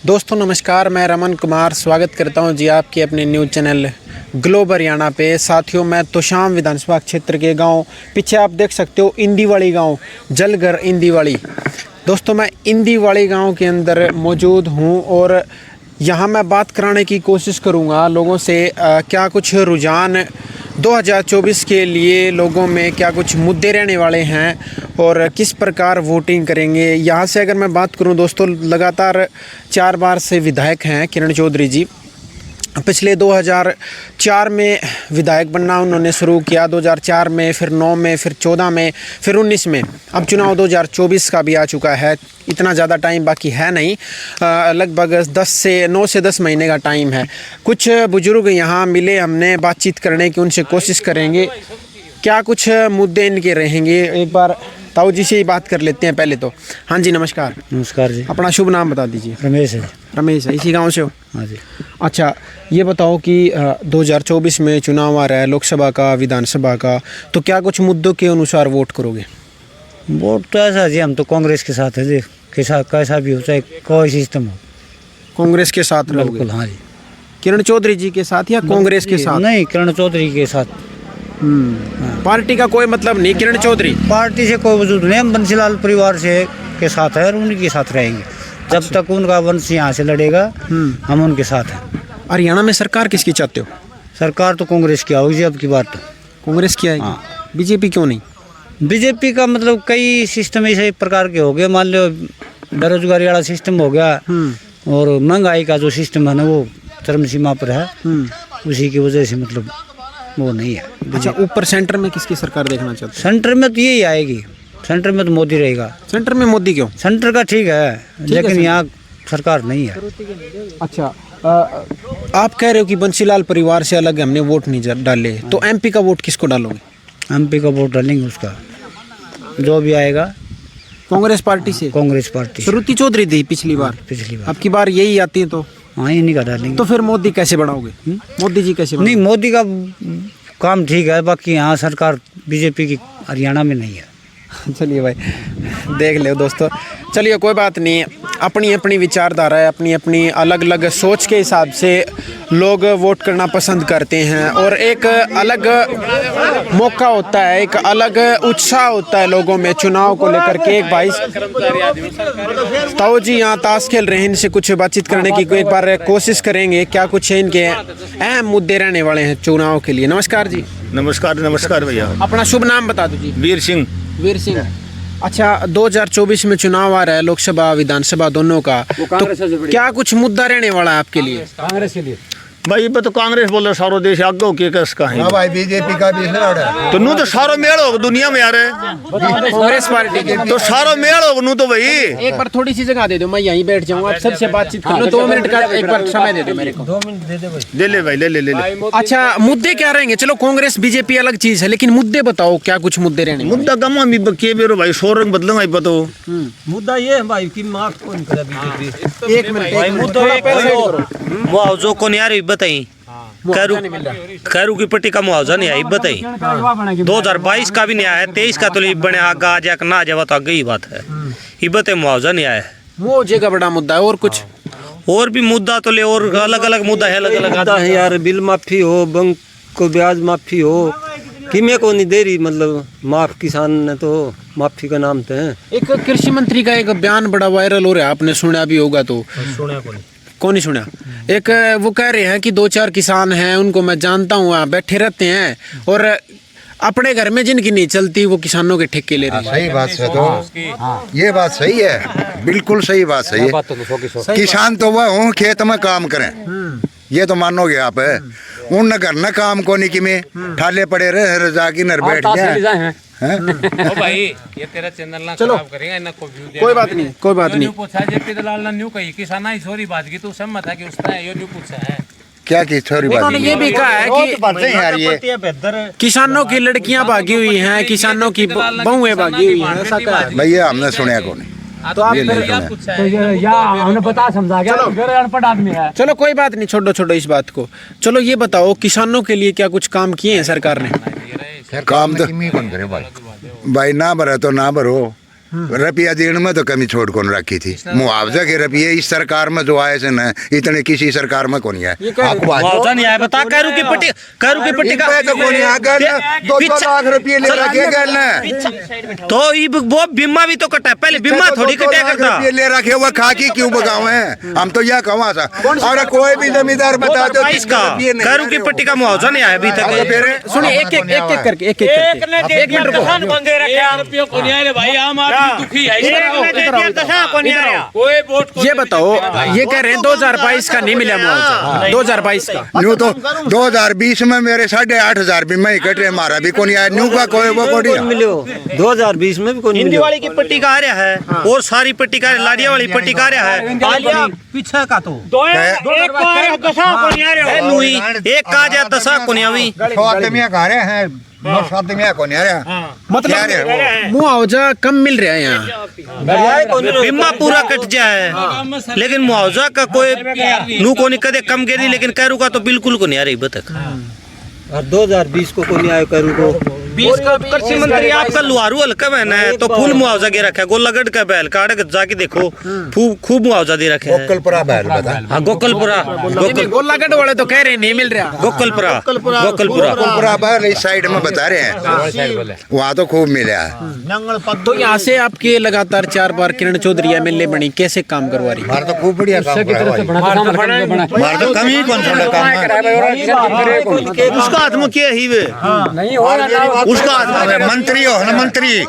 दोस्तों नमस्कार, मैं रमन कुमार स्वागत करता हूं जी आपके अपने न्यूज़ चैनल ग्लोब हरियाणा पे। साथियों, मैं तोशाम विधानसभा क्षेत्र के गांव, पीछे आप देख सकते हो इंदीवाड़ी गांव, जलगर इंदीवाड़ी। दोस्तों मैं इंदीवाड़ी गांव के अंदर मौजूद हूं और यहां मैं बात कराने की कोशिश करूंगा लोगों से क्या कुछ रुझान 2024 के लिए लोगों में क्या कुछ मुद्दे रहने वाले हैं और किस प्रकार वोटिंग करेंगे। यहाँ से अगर मैं बात करूँ दोस्तों, लगातार 4 बार से विधायक हैं किरण चौधरी जी। पिछले 2004 में विधायक बनना उन्होंने शुरू किया, 2004 में, फिर 9 में, फिर 14 में, फिर 19 में। अब चुनाव 2024 का भी आ चुका है, इतना ज़्यादा टाइम बाकी है नहीं, लगभग 9 से 10 महीने का टाइम है। कुछ बुजुर्ग यहाँ मिले, हमने बातचीत करने की उनसे कोशिश करेंगे क्या कुछ मुद्दे इनके रहेंगे। एक बार ताऊ जी से ही बात कर लेते हैं पहले तो। हाँ जी नमस्कार। नमस्कार जी। अपना शुभ नाम बता दीजिए। रमेश है। रमेश है, इसी गांव से हो? हाँ जी। अच्छा, ये बताओ कि 2024 में चुनाव आ रहा है, लोकसभा का, विधानसभा का, तो क्या कुछ मुद्दों के अनुसार वोट करोगे? वोट तो ऐसा जी, हम तो कांग्रेस के साथ है जी, कैसा भी हो, चाहे कोई सिस्टम हो, कांग्रेस के साथ रहोगे? बिल्कुल। हाँ जी। किरण चौधरी जी के साथ या कांग्रेस के साथ? नहीं, किरण चौधरी के साथ। पार्टी का कोई मतलब नहीं, किरण चौधरी पार्टी से कोई वजूद नहीं, हम बंसीलाल परिवार से के साथ है और उनके साथ रहेंगे जब तक उनका वंश यहाँ से लड़ेगा। हम उनके साथ हैं। हरियाणा में सरकार किसकी चाहते हो? सरकार तो कांग्रेस की आओगी अब की बार तो। कांग्रेस की आएगी? बीजेपी क्यों नहीं? बीजेपी का मतलब कई सिस्टम ऐसे प्रकार के हो गए, मान लो बेरोजगारी वाला सिस्टम हो गया और महंगाई का जो सिस्टम है ना वो चरम सीमा पर है, उसी की वजह से मतलब वो नहीं है। अच्छा, ऊपर सेंटर में किसकी सरकार देखना चाहते हो? सेंटर में तो यही आएगी, सेंटर में तो मोदी रहेगा। सेंटर में मोदी क्यों? सेंटर का ठीक है लेकिन यहाँ सरकार नहीं है। अच्छा, आप कह रहे हो कि बंसीलाल परिवार से अलग हमने वोट नहीं डाले, तो एमपी का वोट किसको डालोगे? एमपी का वोट डालेंगे उसका जो भी आएगा, कांग्रेस पार्टी से। कांग्रेस पार्टी। श्रुति चौधरी थी पिछली बार, अब की बार यही आती है तो हाँ इन्हीं का डालेंगे। तो फिर मोदी कैसे बनाओगे? मोदी जी कैसे नहीं, मोदी का काम ठीक है, बाकी यहाँ सरकार बीजेपी की हरियाणा में नहीं है। चलिए भाई, देख लो दोस्तों, चलिए कोई बात नहीं, अपनी अपनी विचारधारा है, अपनी अपनी अलग अलग सोच के हिसाब से लोग वोट करना पसंद करते हैं और एक अलग मौका होता है, एक अलग उत्साह होता है लोगों में चुनाव को लेकर के। एक भाई ताऊ जी यहाँ ताश खेल रहे हैं, इनसे कुछ बातचीत करने की एक बार कोशिश करेंगे, क्या कुछ इनके अहम मुद्दे रहने वाले हैं चुनाव के लिए। नमस्कार जी। नमस्कार। नमस्कार भैया। अपना शुभ नाम बता दीजिए। वीर सिंह। वीर सिंह। अच्छा, 2024 में चुनाव आ रहा है, लोकसभा विधानसभा दोनों का, तो क्या कुछ मुद्दा रहने वाला है आपके लिए? कांग्रेस के लिए भाई तो कांग्रेस बोल रहे सारो देश आगे के कसका है भाई, बीजेपी का भी है तो नू तो सारो मेल हो दुनिया में यार कांग्रेस पार्टी के तो सारो मेल हो नू तो भाई। एक बार थोड़ी सी जगह दे दो, मैं यहीं बैठ जाऊँ, आप सबसे बातचीत कर लो। 2 मिनट का एक बार समय दे दो मेरे को। 2 मिनट दे दे भाई। ले ले भाई, ले ले ले ले। अच्छा, मुद्दे क्या रहेंगे? चलो कांग्रेस बीजेपी अलग चीज है, लेकिन मुद्दे बताओ, क्या कुछ मुद्दे रहने? मुद्दा गमा मी के बेरो भाई, सो रंग बदलूंगा भाई बताओ। मुद्दा ये है भाई कि माफ कौन करे बीजेपी। एक मिनट, मुआवजो को नहीं आ रही बताई, खैरू की पट्टी का मुआवजा नहीं आई बताई, 2022 का भी नहीं आया, 23 का तो बने आगा आ जाए ना जाए तो आगे ही बात है, ये बताए मुआवजा नहीं आया। मुआवजे का बड़ा मुद्दा है, और कुछ और भी मुद्दा तो ले, और अलग अलग मुद्दा है, अलग अलग है यार। बिल माफी हो, बैंक को ब्याज माफी हो, किमे को नहीं दे रही, मतलब माफ किसान ने तो माफी का नाम तो है। एक कृषि मंत्री का एक बयान बड़ा वायरल हो रहा है, आपने सुना भी होगा तो? कौन नहीं सुना? एक वो कह रहे हैं कि 2-4 किसान हैं, उनको मैं जानता हूँ, वहाँ बैठे रहते हैं और अपने घर में जिनकी नहीं चलती वो किसानों के ठेके ले रहे हैं। सही बात है, तो ये बात सही है, बिल्कुल सही बात सही है। किसान तो वह हों खेत में काम करें, ये तो मानोगे आप। उन घर न काम को नहीं कि में ठाले पड़े रहे जाके नर बैठ जाए। ओ भाई ये तेरा चैनल ना खराब करेगा ना, कोई बात नहीं, कोई बात नहीं। पूछा जेपी दलाल ने न्यू कही किसान ही छोरी बात की, तू सम्मत है कि उसने ये न्यू पूछा है क्या की छोरी बात? उन्होंने ये भी कहा है कि यार ये किसानों की लड़कियां भागी हुई हैं, किसानों की बहुएं भागी हुई हैं, ऐसा कहा है। भैया हमने सुने को नहीं, तो आप हमने बता समझा गया, अनपढ़ आदमी है। चलो कोई बात नहीं, छोड़ो इस बात को। चलो ये बताओ, किसानों के लिए क्या कुछ काम किए हैं सरकार ने? काम तो भाई ना भरे तो ना भरो, रुपया देने में तो कमी छोड़ कौन रखी थी। मुआवजा के रुपये इस सरकार में जो आए थे न, इतने किसी सरकार में कौन आए। मुआवजा नहीं आया, बता कैरू की पट्टी का 2 लाख रुपये ले रखे गए न, तो वो बीमा भी तो कटा है, पहले बीमा थोड़ी कटा करता। रुपये ले रखे हुआ खाकी क्यों बगाओ हैं, हम तो यह कहा था। और कोई भी जमींदार बता दो इसका कैरू की पट्टी का मुआवजा नहीं आया अभी तक। सुनिए एक करके एक मिनट रुको। ये बताओ, ये कह रहे हैं 2022 का नहीं मिला मुआवजा, 2022 का। न्यू तो 2020 में मेरे 8,500 बीमा इकट्ठे रहे, हमारा भी कौन आया। न्यू का कोई वो कोई मिलो 2020 में भी कोई हिंदी वाली की पट्टी का आ रहा है और सारी पट्टी का लाड़िया वाली पट्टी का आ रहा है। पीछे का तो एक का जा दशा कोनियावी मतलब मुआवजा कम मिल रहा है यहाँ। बीमा पूरा कट जाए लेकिन मुआवजा का कोई नू को नहीं कदे कम गिरी, लेकिन कैरू का तो बिल्कुल को नहीं आ रही बतक। और 2020 को कोई आयो करू को 20 का कृषि मंत्री आपका लुहारू हल्का बहना है तो फुल मुआवजा दे रखा है। गोलागढ़ का बैल काट के जाके देखो खूब मुआवजा दे रखा है। गोकलपुरा बैल बता। हाँ गोकलपुरा, गोलागढ़ वाले तो कह रहे हैं नहीं मिल रहा। गोकलपुरा बैल इस साइड में बता रहे हैं, वहाँ तो खूब मिला है। तो यहाँ से आपके लगातार 4 बार किरण चौधरी एमएलए बनी, कैसे काम करवा रही? हमारा तो खूब बढ़िया काम हमारा तो कम ही कौन सा काम उसका हाथ में क्या ही वे उसका हाथ में मंत्री हो ना, मंत्री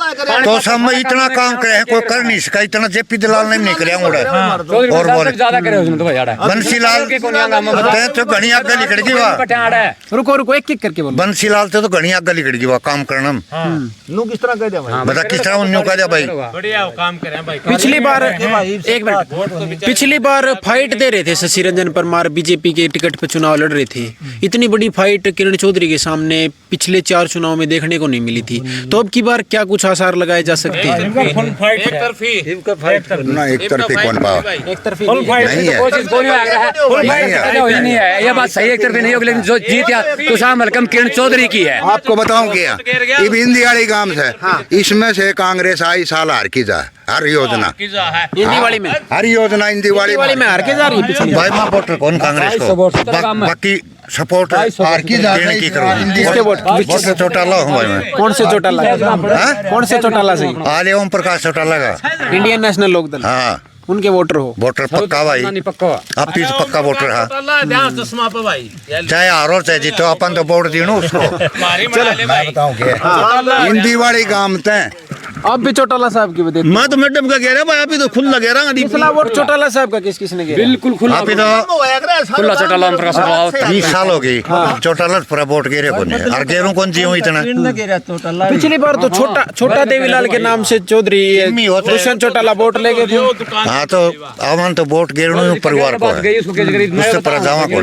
तो सब में इतना काम करे हैं कोई कर नहीं सका, इतना जेपी दलाल ने नहीं करे और बोले बंसीलाल तो घनी आगे निकल गई वाह। रुको एक करके बोलो। बंसीलाल तो घनी आगे निकल गई वाह काम करना। किस तरह कह दिया बता किस तरह उन्होंने कह दिया भाई पिछली बार एक मिनट, पिछली बार फाइट दे रहे थे शशि रंजन परमार, बीजेपी के टिकट पे चुनाव लड़ रहे थे। इतनी बड़ी फाइट किरण चौधरी के सामने पिछले 4 चुनाव में देखने को नहीं मिली थी, तो अब की बार क्या कुछ आसार लगाए जा सकते हैं? ना एक तरफी कौन पावा, एक तरफी नहीं है। ये बात सही, एक तरफी नहीं होगी, लेकिन जो जीत या तुषार मलकम किरण चौधरी की है। आपको बताऊं क्या, ये हिंदी वाली काम से इसमें से कांग्रेस आई साल हार की जा, हर योजना हिंदी वाली में, हर योजना हिंदी वाली में हार के जा रही है पिछली भाई मैं वोटर कौन कांग्रेस को बाकी सपोर्ट हार की देने की करूँ। किसके वोट? वोट चौटाला हूँ भाई मैं। कौन से चौटाला? कौन से चौटाला से? आले ओम प्रकाश चौटाला का इंडियन नेशनल लोकदल, हाँ उनके वोटर हो? वोटर पक्का भाई, आप पीस पक्का वोटर है, चाहे हारो चाहे जीतो अपन तो वोट दी उसको। चलो मैं बताऊँ क्या, हिंदी वाली काम तय आप भी चौटाला साहब की बता। मैं तो मैडम का कह रहा भाई, अभी तो खुला कह रहा पिछला वोट चौटाला साहब का किसने किया? बिल्कुल खुला, अभी तो खुला चौटाला ओम प्रकाश राव 20 साल हो गई चौटाला पूरा वोट गे रहे कोने और गेरों कौन जी हूँ इतना। पिछली बार तो छोटा देवीलाल के नाम से चौधरी दुष्यंत चौटाला वोट ले गए थे। हाँ तो अमन तो वोट गेरों परिवार को है, उससे पर जावा को।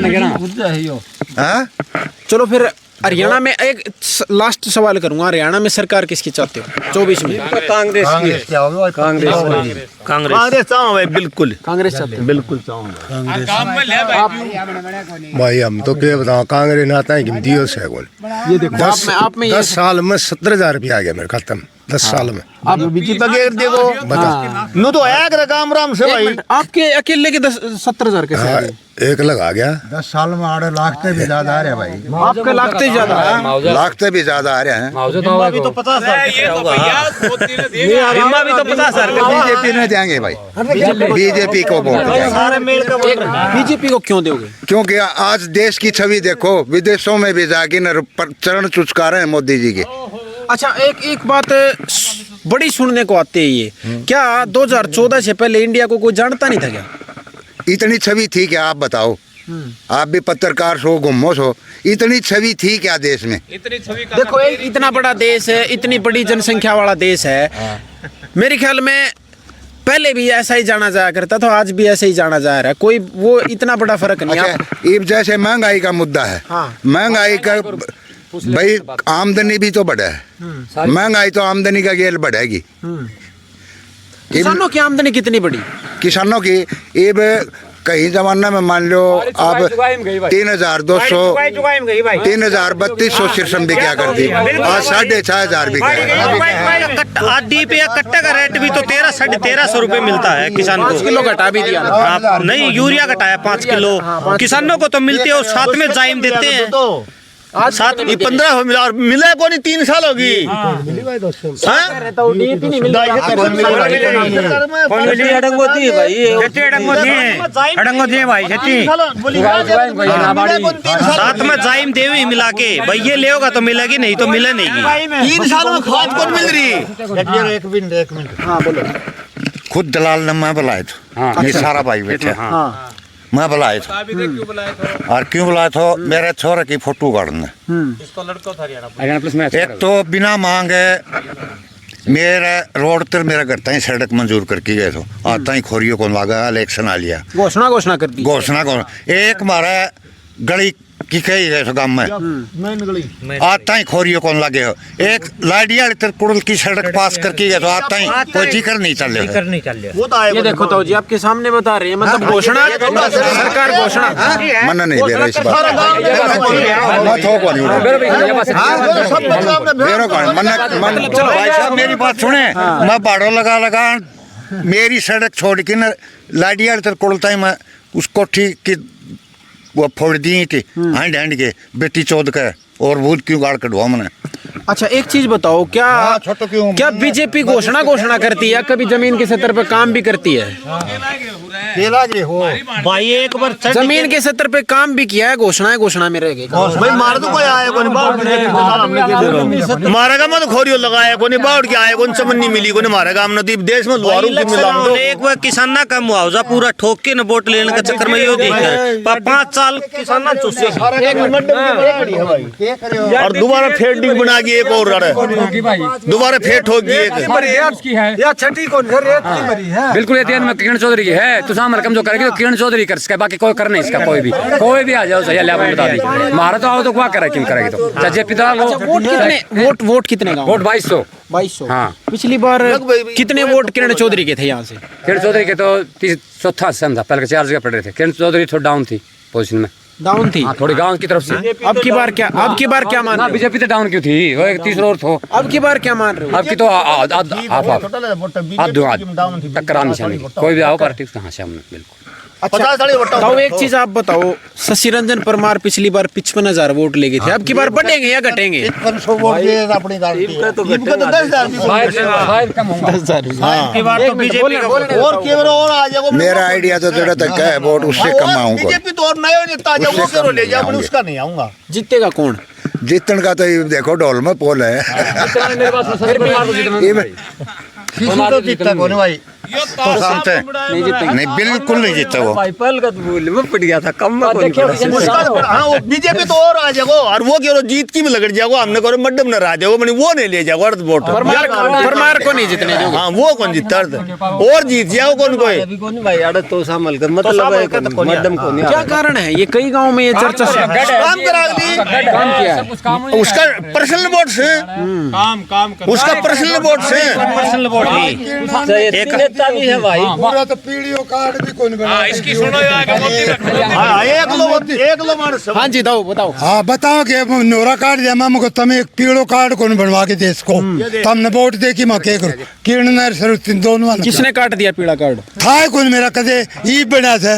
चलो फिर हरियाणा में एक लास्ट सवाल करूंगा, हरियाणा में सरकार किसकी चाहते हो 24 में? कांग्रेस चाहूँ बिल्कुल कांग्रेस चाहते हैं, बिल्कुल चाहूँगा। भाई हम तो क्या बताओ, कांग्रेस ने आता है कि दियो से गोल। ये देखो आप में 10 साल में 17,000 रुपया आ गया मेरे खत्म 10 साल में। आप बीजेपी बगैर देखो बता नो तो आया काम राम से भाई। आपके अकेले के 17,000 कैसे आ गए? 1 लाख आ गया। 10 साल में 8 लाख से भी ज्यादा आ रहे भाई, आपके लाख से ज्यादा है, लाख से भी ज्यादा आ रहे हैं। बीमा भी तो 50,000 बीजेपी में देंगे भाई, बीजेपी को वोट देंगे। बीजेपी को क्यों दोगे? क्योंकि आज देश की छवि देखो, विदेशों में भी जाके न चरण चुचका रहे हैं मोदी जी के। अच्छा एक बात बड़ी सुनने को आती है, ये क्या 2014 से पहले इंडिया को कोई जानता नहीं था क्या? इतनी छवि थी क्या आप बताओ, आप भी पत्रकार हो गुम्मोस हो, इतनी छवि थी क्या देश में? देखो इतना बड़ा देश है, इतनी बड़ी जनसंख्या वाला देश है, मेरे ख्याल में पहले भी ऐसा ही जाना जाया करता था, आज भी ऐसे ही जाना जा रहा है, कोई वो इतना बड़ा फर्क नहीं है। अच्छा, जैसे महंगाई का मुद्दा है, महंगाई का भाई आमदनी भी तो बढ़ा है, महंगाई तो आमदनी का गेल बढ़ेगी। किसानों की आमदनी कितनी बड़ी? किसानों की कहीं जमाना में मान लो आप 3,200 3,3200 सिरसम भी क्या करती, आज 6,500 भी आज डीपी कट्टे का रेट भी तो 1300-1350 रुपए मिलता है किसान को। 5 किलो घटा भी दिया ना। नहीं, यूरिया घटाया 5 किलो किसानों को तो मिलती है और साथ में जाइम देते हैं। आज साथ ये 15 मिला और मिला को नहीं 3 साल होगी। साथ में जाइम देवी ही मिला के भाई ये ले होगा तो मिलेगी, नहीं तो मिले नहीं। 3 साल में खाद कौन मिल रही। एक मिनट खुद दलाल ने मैं बुलाया था, ये सारा भाई बैठे, मैं बुलाया था। और क्यों बुलाया था, मेरे छोरे की फोटो काटने। एक तो बिना मांगे मेरे रोड पर मेरा घर तक सड़क मंजूर करके गए थे, आता ही खोरियों को लगा इलेक्शन आ लिया, घोषणा कर दी। घोषणा एक हमारा गली की कही गए थे गाँव में, आता ही खोरियों को लगे हो। एक लाडिया कुड़ल की सड़क पास करके गए तो आता ही कोई जिक्र नहीं चल रहा। ये देखो तो जी आपके सामने बता रहे हैं, मतलब घोषणा सरकार घोषणा मना नहीं दे रहा इस बात। भाई साहब मेरी बात सुने, मैं बाड़ो लगा मेरी सड़क छोड़ के न लाडिया कुड़लता ही मैं उस कोठी की वो फोड़ दी थी हैंड हैंड के बेटी चौध का, और भूत क्यों गाड़ कटवा मैंने। अच्छा एक चीज बताओ, क्या बीजेपी घोषणा करती है, कभी जमीन के स्तर पर काम भी करती है? भाई एक बार जमीन के स्तर पे काम भी किया है, घोषणा में रह गई। भाई मार तो कोई आया कोनी मारेगा मत खोरियो लगाया कोनी बाउड के आया कोनी समझ नहीं मिली कोनी मारेगा हम नदीप देश में लुआरू की मिला तो एक बार किसाना का मुआवजा पूरा ठोक के न वोट लेने के चक्कर में यो देखा 5 साल किसाना चूसे और दोबारा फेर डिग बना के एक और दोबारा फेर ठोक दिए बिल्कुल ये में किरण चौधरी की है, तो सामने कम जो करेगी तो किरण चौधरी कर सके, बाकी कोई कर नहीं इसका। कोई भी आ जाओ सही आपको बता दी, हमारा तो आओ तो क्या करे क्यों करेगी तो चाहे पिता वोट कितने का? वोट 2200। हाँ, पिछली बार कितने वोट किरण चौधरी के थे यहाँ से? किरण चौधरी के तो 4था स्थान था, पहले 4 जगह पड़ रहे थे। किरण चौधरी थोड़ा डाउन थी पोजीशन में, डाउन थी थोड़ी गांव की तरफ से। अब की बार क्या मान रहे हो? बीजेपी तो डाउन क्यों थी, वो एक तीसरा और थो। अब की बार क्या मान रहे हो? अब की तो टक्कर निशानी कोई भी आओ पार्टी उसका हाँ सामने बिल्कुल। अच्छा तो एक चीज आप बताओ, शशि रंजन परमार पिछली बार 55,000 वोट ले गए थे, अब की बार बढ़ेंगे या घटेंगे? मेरा आइडिया तो तेरा तक है, वोट उससे कम आऊंगा। जीतेगा कौन? जीतन का तो ये देखो ढोल में पोल है। नहीं बिल्कुल नहीं जीता वो। बीजेपी तो और आ जाओ और वो क्यों जीत की में लग जाओ, हमने कहो मड्डम न रह जाओ, मैंने वो नहीं ले जाओ अर्ध वोट परमार को नहीं जीतने दोगे? हाँ वो कौन जीतता और जीत जाओ कौन कोई मतलब क्या कारण है? ये कई गाँव में ये चर्चा काम करा दी, काम किया है उसका पर्सनल वोट से, उसका पर्सनल वोट से एक नेता भी है भाई। पूरा तो पीढ़ियों कार्ड भी कौन बना। इसकी सुनो हाँ जी बताओ। हाँ बताओ कि नोरा कार्ड दिया मैं तमें एक पीड़ो कार्ड कौन बनवा के देश को तमने वोट दे कि मैं क्या करूं। किरण दोनों वाले किसने काट दिया पीला कार्ड? था कौन मेरा कदे ई बना था,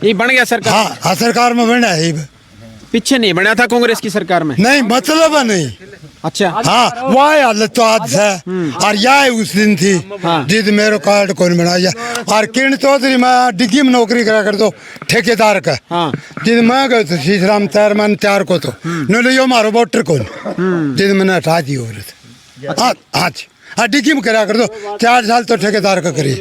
ये बन गया सरकार? हाँ सरकार में बना है। पीछे नहीं बना था कांग्रेस की सरकार में? नहीं मतलब नहीं। अच्छा हाँ वह हालत तो आज है और यह उस दिन थी जिद मेरो कार्ड कौन बनाया। और किरण चौधरी मैं डिग्गी में नौकरी करा कर दो ठेकेदार का, जिद मैं गए तो शीशराम चेयरमैन 4 को तो नहीं यो मारो वोटर कौन जिद मैंने हटा दी औरत। हाँ डिग्गी में करा कर दो, 4 साल तो ठेकेदार का करी।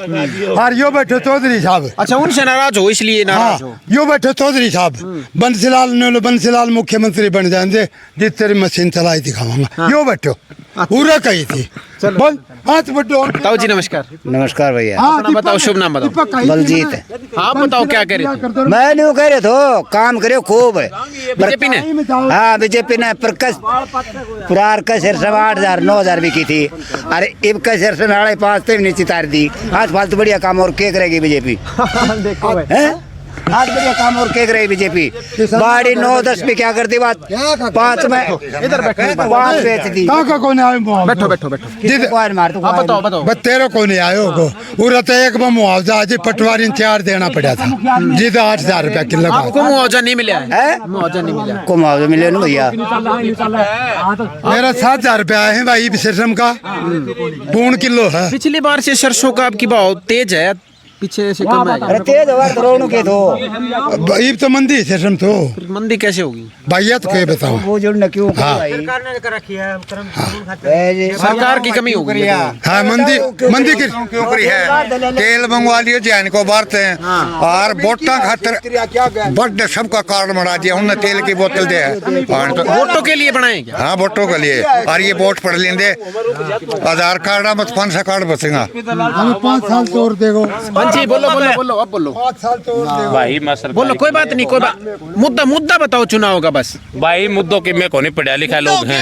और यो बैठो चौधरी साहब। अच्छा उनसे नाराज हो इसलिए नाराज हो? यो बैठो चौधरी साहब, बंसीलाल मुख्यमंत्री बन जाएंगे जिस तेरी मशीन चलाई दिखाऊंगा। यो बैठो पूरा कही थी। बोल हाथ बैठो। ताऊ जी नमस्कार। नमस्कार भैया। अपना बताओ, शुभ नाम बताओ। बलजीत। हाँ बताओ क्या करे? मैं नहीं कह रहे तो काम करे खूब बीजेपी ने? हाँ बीजेपी ने पुरार का सिरसम 8,000 9,000 भी की थी। अरे इब का सिरसम 5.5 नहीं चितार दी। आज फालतू बढ़िया काम और क्या करेगी बीजेपी? आज बढ़िया काम और कह रही बीजेपी बाड़ी 9-10 में क्या करती बात 5 में इधर बैठो 5 बेच दी का कौन आयो बैठो बैठो बैठो कौन मार तू आप बताओ बताओ बस तेरे को नहीं आयो को पूरा तो एक में मुआवजा आज पटवारी ने 4 देना पड़ा था जिद 8,000 रुपया किलो का आपको मुआवजा नहीं मिला है मुआवजा नहीं मिला को मुआवजा मिले ना भैया मेरा 7,000 रुपया है भाई सरसम का पूर्ण किलो है। पिछली बार से सरसों का आपकी भाव तेज है पीछे से कम है अरे तेज हवा करोड़ों के दो अब तो मंदी सरसम तो फिर मंदी कैसे होगी भैया तो क्या बताओ वो जुड़ना क्यों सरकार की कमी होगी हाँ मंदी मंदी की क्यों करी है तेल मंगवा लियो जैन को भरते हैं और वोटा खातर बड़े सबका कार्ड बना दिया उन्हें तेल की बोतल दे वोटों के लिए बनाए क्या हाँ वोटों के लिए और ये वोट पढ़ लेंगे आधार कार्ड मत 5 कार्ड बचेगा 5 साल तो और देखो जी बोलो बोलो बोलो अब बोलो 5 साल तो और देखो भाई मैं सरकार बोलो कोई बात नहीं कोई बात मुद्दा बताओ चुनाव का बस भाई मुद्दों के में कोने पढ़ा लिखा लोग हैं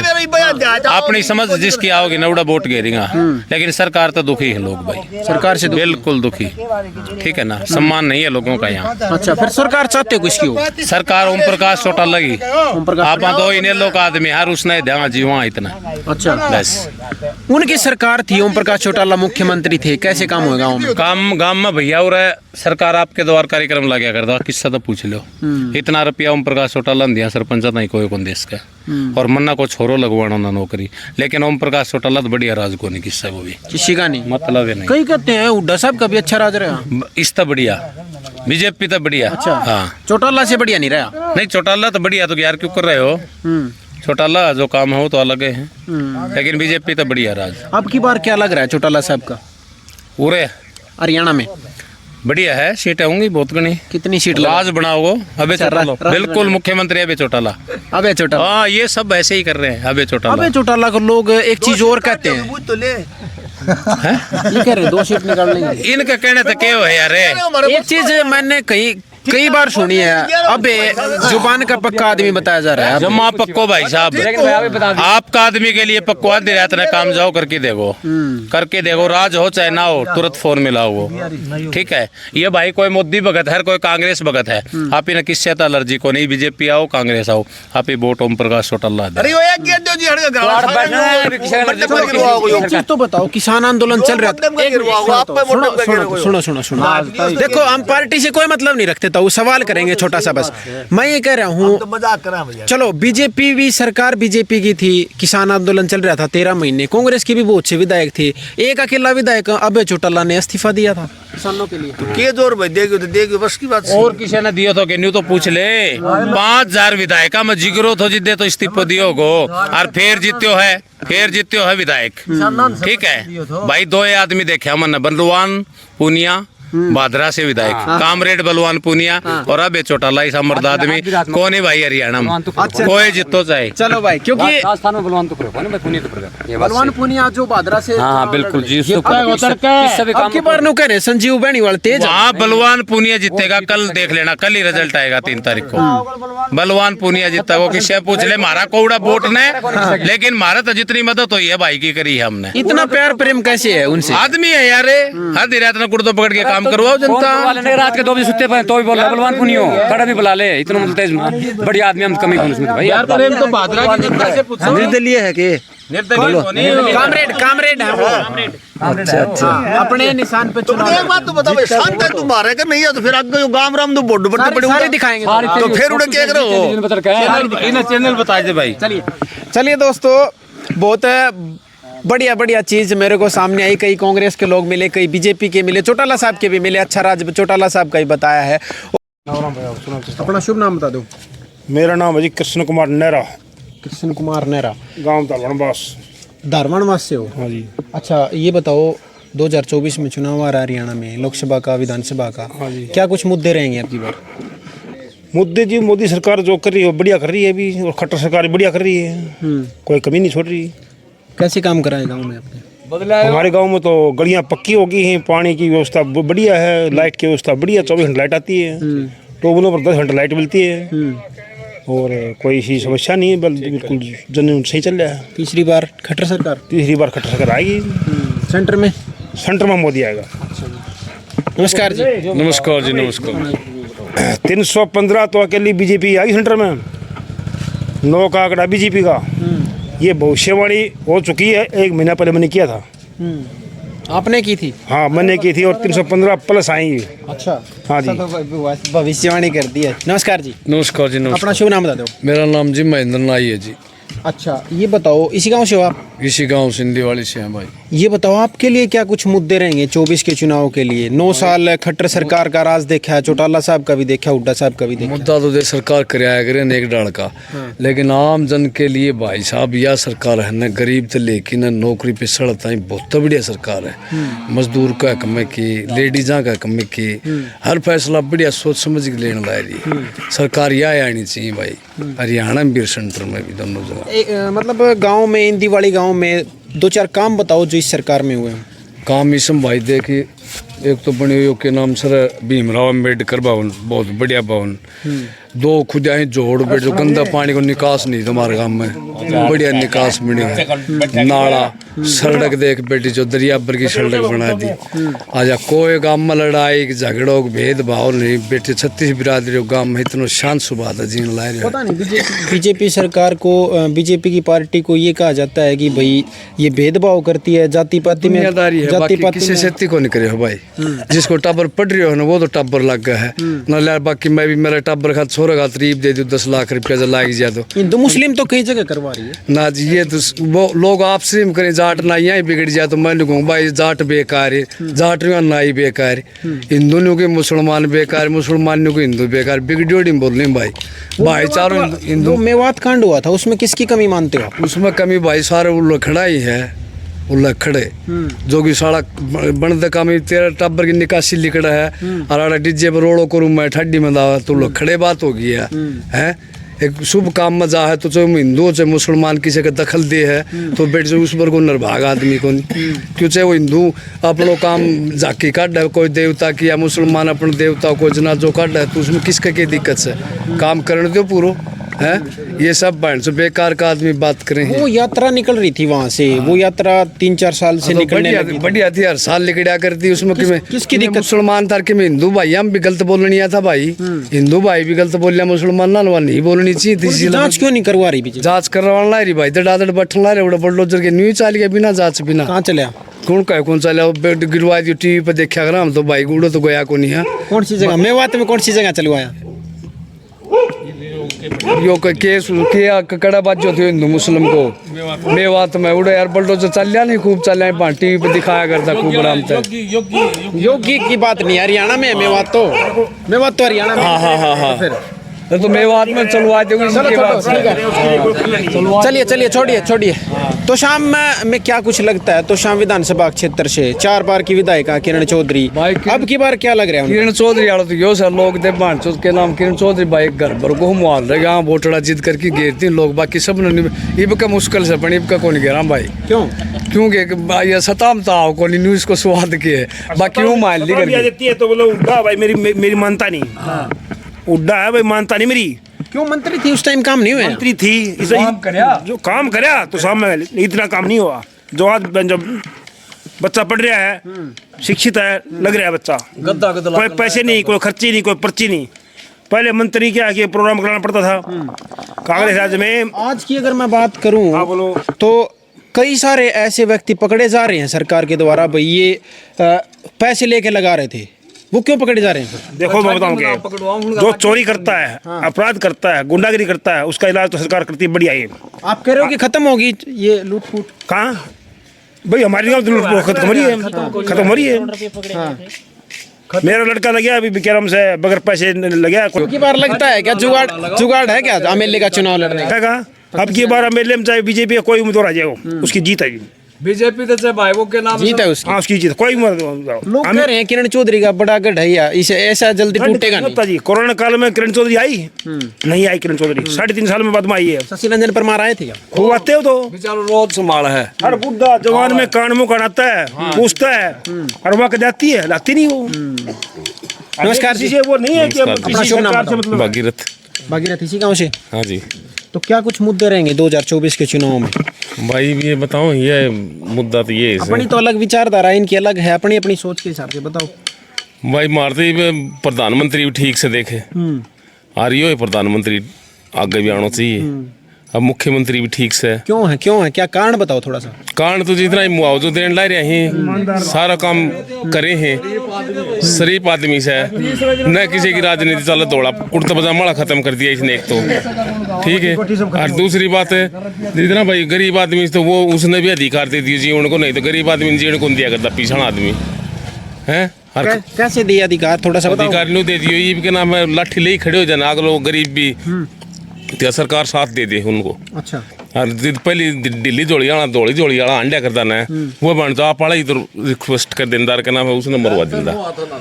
अपनी समझ जिसकी आओगी नौड़ा वोट घेरेगा लेकिन सरकार तो दुखी है लोग भाई सरकार से बिल्कुल दुखी ठीक है ना सम्मान नहीं है लोगों का यहाँ अच्छा फिर सरकार चाहते हो किसकी हो सरकार ओम प्रकाश चौटाला लगी आप दो इन लोग आदमी हर उसने ध्यान जी वहाँ इतना अच्छा बस उनकी सरकार थी ओम प्रकाश चौटाला मुख्यमंत्री थे कैसे काम होगा गाँव में काम गांव में भैया और सरकार आपके द्वार कार्यक्रम लगा करता किस्सा तो पूछ लो इतना रुपया ओम प्रकाश चौटाला ने दिया सरपंच नहीं कोई कौन देश का और मन्ना को छोरो लगवाना ना नौकरी लेकिन ओम प्रकाश चौटाला तो बढ़िया राज को नहीं किस्सा वो भी किसी का नहीं मतलब है नहीं कई कहते हैं हुड्डा साहब का भी अच्छा राज रहा इस तो बढ़िया बीजेपी तो बढ़िया अच्छा हाँ चौटाला से बढ़िया नहीं रहा नहीं चौटाला तो बढ़िया तो यार क्यों कर रहे हो चौटाला जो काम हो तो अलग है लेकिन बीजेपी तो बढ़िया राज अब की बार क्या लग रहा है चौटाला साहब का पूरे हरियाणा में बढ़िया है सीटें होंगी बहुत गणी कितनी सीट राज बनाओ अबे चौटाला राज बिल्कुल मुख्यमंत्री अबे चौटाला अबे चौटाला हाँ ये सब ऐसे ही कर रहे हैं अबे चौटाला अबे चौटाला को लोग एक चीज और कहते हैं ये कह रहे 2 सीट निकाल लेंगे इनका कहने तो क्या है यार एक चीज मैंने कई बार सुनी है अबे जुबान का पक्का आदमी बताया जा रहा है जमा पक्को भाई साहब आपका आदमी के लिए पक्को दे रहा है काम जाओ करके देखो राज हो चाहे ना हो तुरंत फोन मिलाओ वो ठीक है ये भाई कोई मोदी भगत है कोई कांग्रेस भगत है आप इन्हें किससे एलर्जी को नहीं बीजेपी आओ कांग्रेस आओ आप ही वोट ओम प्रकाश चौटाला चीज तो बताओ किसान आंदोलन चल रहा था सुनो देखो हम पार्टी से कोई मतलब नहीं रखते तो सवाल करेंगे छोटा सा बस मैं ये कह रहा हूँ चलो बीजेपी भी सरकार बीजेपी की थी किसान आंदोलन चल रहा था 13 महीने कांग्रेस की भी बहुत से विधायक थे एक अकेला विधायक अभय चौटाला ने इस्तीफा दिया था किसानों के लिए के जोर भाई देगी बस की बात और किसी ने दियो तो न्यू तो पूछ ले 5,000 विधायका में जिगरो तो जिद्दे तो इस्तीफा दियो गो और फिर जीत्यो है विधायक ठीक है भाई 2 आदमी देखे हमने बलवान पुनिया बादरा से विधायक कामरेड बलवान पुनिया और अब चौटाला ऐसा मर्द आदमी कौन है भाई हरियाणा में कोई जितो चाहे चलो भाई क्योंकि बलवान पुनिया जो बादरा से हाँ बिल्कुल जी संजीव बेनीवाल तेज हाँ बलवान पुनिया जीतेगा कल देख लेना कल ही रिजल्ट आएगा 3 तारीख को बलवान पुनिया जीता वो किससे पूछ ले मारा कोड़ा वोट ने लेकिन मारा तो जितनी मदद हुई है भाई की करी है हमने इतना प्यार प्रेम कैसे है उनसे आदमी है यार हर रात ने कुर्दो पकड़ के काम करवाओ जनता रात के 2 बजे सुते पे तो भी बोल रहा बलवान पुनियो खड़ा भी बुला ले इतना मतलब तेज बढ़िया आदमी हम कमी उसमें भाई यार प्रेम तो बादरा की जनता से पूछो निर्दलीय है के कामरेड है वो अच्छा अपने निशान पे चुनाव एक बात तो बता भाई शांत है तुम मारे नहीं है तो फिर आगे गांव राम तो बोर्ड बड़े बड़े सारे दिखाएंगे तो फिर उड़े क्या करो चैनल बता दे भाई चलिए दोस्तों बहुत बढ़िया चीज मेरे को सामने आई कई कांग्रेस के लोग मिले कई बीजेपी के मिले चौटाला साहब के भी मिले अच्छा राज चौटाला साहब का ही बताया है अपना शुभ नाम बता दो मेरा नाम है जी कृष्ण कुमार नेहरा गांव धारवाड़ से हो हाँ जी अच्छा ये बताओ 2024 में चुनाव आ रहा है हरियाणा में लोकसभा का विधानसभा का हाँ जी क्या कुछ मुद्दे रहेंगे आपकी बार मुद्दे जी मोदी सरकार जो कर रही है बढ़िया कर रही है अभी और खट्टर सरकार बढ़िया कर रही है कोई कमी नहीं छोड़ रही कैसे काम कराए गाँव में अपने हमारे गांव में तो गलियां पक्की हो गई हैं पानी की व्यवस्था बढ़िया है लाइट की व्यवस्था बढ़िया 24 घंटे लाइट आती है टोबलों पर 10 घंटे लाइट मिलती है और कोई ऐसी समस्या नहीं है बिल्कुल जन सही चल रहा है तीसरी बार खट्टर सरकार आएगी सेंटर में मोदी आएगा नमस्कार जी नमस्कार 315 तो अकेली बीजेपी आई सेंटर में, 9 का आंकड़ा बीजेपी का। ये भविष्यवाणी हो चुकी है, 1 महीना पहले मैंने किया था। आपने की थी? हाँ मैंने की थी, और 315 प्लस आई। अच्छा, हाँ जी, भविष्यवाणी कर दी है। नमस्कार जी। नमस्कार जी। नमस्कार। अपना शुभ नाम बता दो। मेरा नाम जी महेंद्र नाई है जी। अच्छा, ये बताओ, इसी गांव से हो आप? इसी गांव सिंधीवाड़ी से हैं भाई। ये बताओ, आपके लिए क्या कुछ मुद्दे रहेंगे 24 के चुनाव के लिए? 9 साल खट्टर सरकार का राज देखा है, चौटाला साहब का भी देखा, हुड्डा साहब का भी देखा। मुद्दा तो देख सरकार कराया करे न एक डाल का, लेकिन आम जन के लिए भाई साहब यह सरकार है न, गरीब तो लेकिन नौकरी पे सड़ता है, बहुत बढ़िया सरकार है। मजदूर का कम की, लेडीजा का कम की, हर फैसला बढ़िया सोच समझ के लेने ला रही सरकार। यह आनी चाहिए भाई, हरियाणा में भी, सेंटर में भी, दोनों जगह। मतलब गांव में, इंदीवाड़ी गांव में 2-4 काम बताओ जो इस सरकार में हुए हैं। काम इसम भाई देखिए, एक तो बने हुए के नाम सर भीमराव अम्बेडकर भवन, बहुत बढ़िया भवन। 2 खुदा जोड़ पे जो गंदा पानी को निकास नहीं तुम्हारे गांव में, बढ़िया निकास बनी है। नाला सड़क देख बेटी, जो दरिया पर की सड़क बना दी। आजा कोई गांव में लड़ाई झगड़ों भेदभाव नहीं बेटे, 36 बिरादरी गांव में इतना शांत सुबह था जीन ला रहे। पता नहीं बीजेपी सरकार को, बीजेपी की पार्टी को ये कहा जाता है कि भाई ये भेदभाव करती है, जाति पाति में, जाति पाति किसी से को नहीं करे हो भाई। जिसको टाबर पड़ रही हो ना वो तो टाबर लग गया है ना। बाकी मैं भी मेरा टाबर खा छोरा का तरीब दे दूं 10 लाख रुपया जो लाग जाए तो। हिंदू मुस्लिम तो कई जगह करवा रही है ना जी। ये तो वो लोग आपसे में करें, जाट ना यहाँ बिगड़ जाए तो मैं कहूँ भाई जाट बेकार है, जाट ना ही बेकार है, हिंदू नु के मुसलमान बेकार, मुसलमान नु के हिंदू बेकार, बिगड़ी बोल भाई। भाईचारों हिंदू मेवात कांड हुआ था, उसमें किसकी कमी मानते हो? उसमें कमी भाई सारे उल्लो खड़ा ही है, उल्ला खड़े जो कि सारा बनद काम 13 टब्बर की निकासी लिखड़ा है। और आड़ा डीजे पर रोड़ो करूँ मैं ठड्डी में दावा तो लोग खड़े बात हो गई है। एक शुभ काम में जा है तो चाहे हिंदू चाहे मुसलमान किसी का दखल दे है तो बेट जो उस पर को निर्भाग आदमी को नहीं, क्यों चाहे वो हिंदू अपनों काम जाके काट है, कोई देवता की या मुसलमान अपने देवता को जनाजो काट है, तो उसमें किसका क्या दिक्कत है? काम करने दो पूरा है। ये सब बहन से बेकार का आदमी बात करें। वो यात्रा निकल रही थी वहाँ से, वो यात्रा 3-4 साल से निकलने लगी। बढ़िया थी, हर साल निकला करती। उसमें किसकी दिक्कत? मुसलमान तार के में हिंदू भाई हम भी गलत बोलनी था भाई, हिंदू भाई भी गलत बोल लिया, मुसलमान ना नहीं बोलनी चाहिए थी। जांच क्यों नहीं करवा रही? जांच करवाना रही भाई, दड़ादड़ बैठन ला रहे बड़लोजर के न्यूज चाल गया बिना जांच बिना। कहाँ चले? कौन चला गिरवा दी टीवी पर देखा कर हम तो भाई गुड़ो तो गया को नहीं है। कौन सी जगह? मेवात में कौन सी जगह चलवाया? यो केस किया कड़ाबाजी होती है हिंदू मुस्लिम को मेवात में उड़े यार बुलडोजर चल लिया नहीं, खूब चल रहा है, टीवी पे दिखाया करता खूब आराम से। योगी की बात नहीं, हरियाणा में मेवात तो हरियाणा में। हाँ फिर तो मेवात में चलवा दोगे। चलिए छोड़िए। तो शाम में क्या कुछ लगता है? तो शाम विधानसभा क्षेत्र से 4 बार की विधायिका किरण चौधरी, अब की बार क्या लग रहा है? किरण चौधरी वाला तो यो सर लोग दे भांचोद के नाम किरण चौधरी भाई घर भर को मुहाल रहे यहाँ वोटड़ा जीत करके घेरती लोग, बाकी सब इबका मुश्किल से बनी, इबका कौन घेरा भाई? क्योंकि भाई सताम ताव को न्यूज को स्वाद के है, बाकी वो मान ली देती है तो बोलो उड्डा भाई, मेरी मानता नहीं। उड्डा है भाई, मानता नहीं मेरी। क्यों? मंत्री थी उस टाइम, काम नहीं हुआ? मंत्री थी जो काम करया तो सामने इतना काम नहीं हुआ। जो आज जब बच्चा पढ़ रहा है, शिक्षित है, लग रहा है बच्चा, कोई पैसे नहीं, कोई खर्ची नहीं, कोई पर्ची नहीं। पहले मंत्री क्या कि प्रोग्राम कराना पड़ता था कांग्रेस राज्य में। आज की अगर मैं बात करूं तो कई सारे ऐसे व्यक्ति पकड़े जा रहे हैं सरकार के द्वारा, भाई ये पैसे लेके लगा रहे थे, वो क्यों पकड़े जा रहे हैं? देखो मैं बताऊं कि जो चोरी करता है, अपराध करता है, गुंडागिरी करता है, उसका इलाज तो सरकार करती है, बढ़िया है। आप कह रहे हो कि खत्म होगी ये लूट फूट? कहाँ भाई, हमारे गाँव खत्म हो रही है। मेरा लड़का लग गया अभी बिक्रम से बगैर पैसे लग गया। की बार लगता है क्या जुगाड़ है क्या एमएलए का चुनाव लड़ने का? अब की बार एमएलए में चाहे बीजेपी का कोई उम्मीदवार आ जाए, उसकी जीत है। बीजेपी तो भाई वो के नाम जीत है उसकी। हाँ उसकी जीत, कोई लोग कह रहे हैं किरण चौधरी का बड़ा गढ़ है, इसे ऐसा जल्दी टूटेगा नहीं। जी कोरोना काल में किरण चौधरी आई नहीं आई? किरण चौधरी 3.5 साल में बाद में आई है। शशि रंजन परमार आए थे क्या? खूब आते हो तो बेचारा रोज संभाला है, हर बुढ़ा जवान में कान मुंह काटता है, पूछता है और वहाँ जाती है, लाती नहीं वो। नमस्कार जी। वो नहीं है कि अपना शुभ नाम? भागीरथ इसी गाँव से? हाँ जी। तो क्या कुछ मुद्दे रहेंगे 2024 के चुनाव में? भाई ये बताओ, ये मुद्दा तो ये है, अपनी तो अलग विचारधारा, इनकी अलग है, अपनी अपनी सोच के हिसाब से बताओ। भाई मारते ही प्रधानमंत्री भी ठीक से देखे आ रही हो प्रधानमंत्री आगे भी आना चाहिए। अब मुख्यमंत्री भी ठीक से क्यों है क्या कारण बताओ थोड़ा सा। कारण तो जितना ही मुआवजा देने ला रहे हैं, सारा काम करे हैं, शरीफ आदमी से न किसी की राजनीति चल दौड़ा कुर्ता पजामा खत्म कर दिया इसने एक तो, ठीक है। और दूसरी बात है जितना भाई गरीब आदमी तो वो उसने भी अधिकार दे दिए जीवन को, नहीं तो गरीब आदमी जीवन को दिया करता पीछा आदमी है। कैसे दिए अधिकार थोड़ा सा बताओ। अधिकार नहीं दे दियो, ये के नाम है लाठी ले खड़े हो जाना, अगलो गरीब भी तो सरकार साथ दे दे उनको। अच्छा। और पहली दिल्ली जोड़ी वाला अंडा करता ना वो बन तो आप ही तो रिक्वेस्ट कर देनदार का नाम है उसने मरवा दिंदा।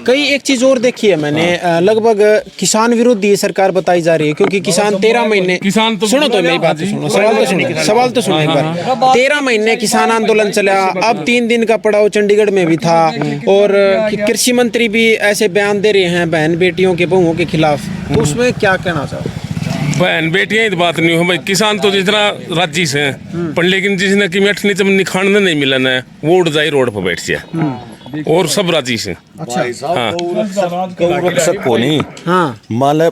कई एक चीज और देखी है मैंने, लगभग किसान विरोधी ये सरकार बताई जा रही है, क्योंकि किसान 13 महीने किसान तो सुनो तो मेरी बात तो सुनो, सवाल तो सुनो एक बार। 13 महीने किसान आंदोलन चला, अब 3 दिन का पड़ाव चंडीगढ़ में भी था, और कृषि मंत्री भी ऐसे बयान दे रहे हैं बहन बेटियों के बहुओं के खिलाफ, तो उसमें क्या कहना चाहो। बहन बेटियां तो बात नहीं हो भाई, किसान तो जितना राजी से हैं पर लेकिन जिसने की मेठ नीचे निखारने नहीं मिलना है वो उड़ जाए रोड पर बैठ जाए और सब राजी से। अच्छा। हाँ रक्षक को नहीं, हाँ मान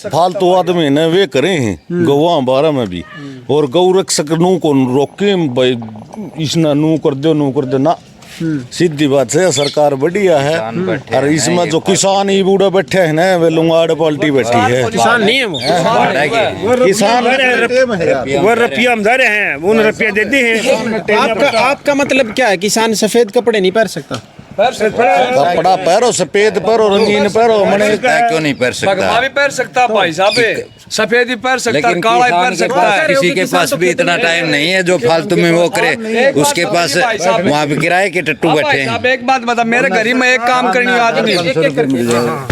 फालतू आदमी ने वे करे हैं गौवा बारह में भी, और गौ रक्षक नू को रोके भाई इसने नू कर दो ना, सीधी बात है। सरकार बढ़िया है और इसमें जो किसान ही बूढ़े बैठे हैं ना वे लुंगाड़ पाल्टी बैठी है। किसान नहीं है वो, किसान वो रुपया हम जा रहे हैं, उन रुपया देते हैं। आपका मतलब क्या है, किसान सफेद कपड़े नहीं पहन सकता? कपड़ा पहरो, सफेद पहरो, रंगीन पहरो, मने क्यों नहीं पहन सकता? भी पहन सकता भाई साहब, सफेद भी पहन सकता, काला भी पहन सकता है। किसी के पास भी इतना टाइम नहीं है जो फालतू में वो करे, उसके पास वहाँ पे किराए के टट्टू बैठे हैं। अब एक बात बता, मेरे घर ही में एक काम करनी आदमी,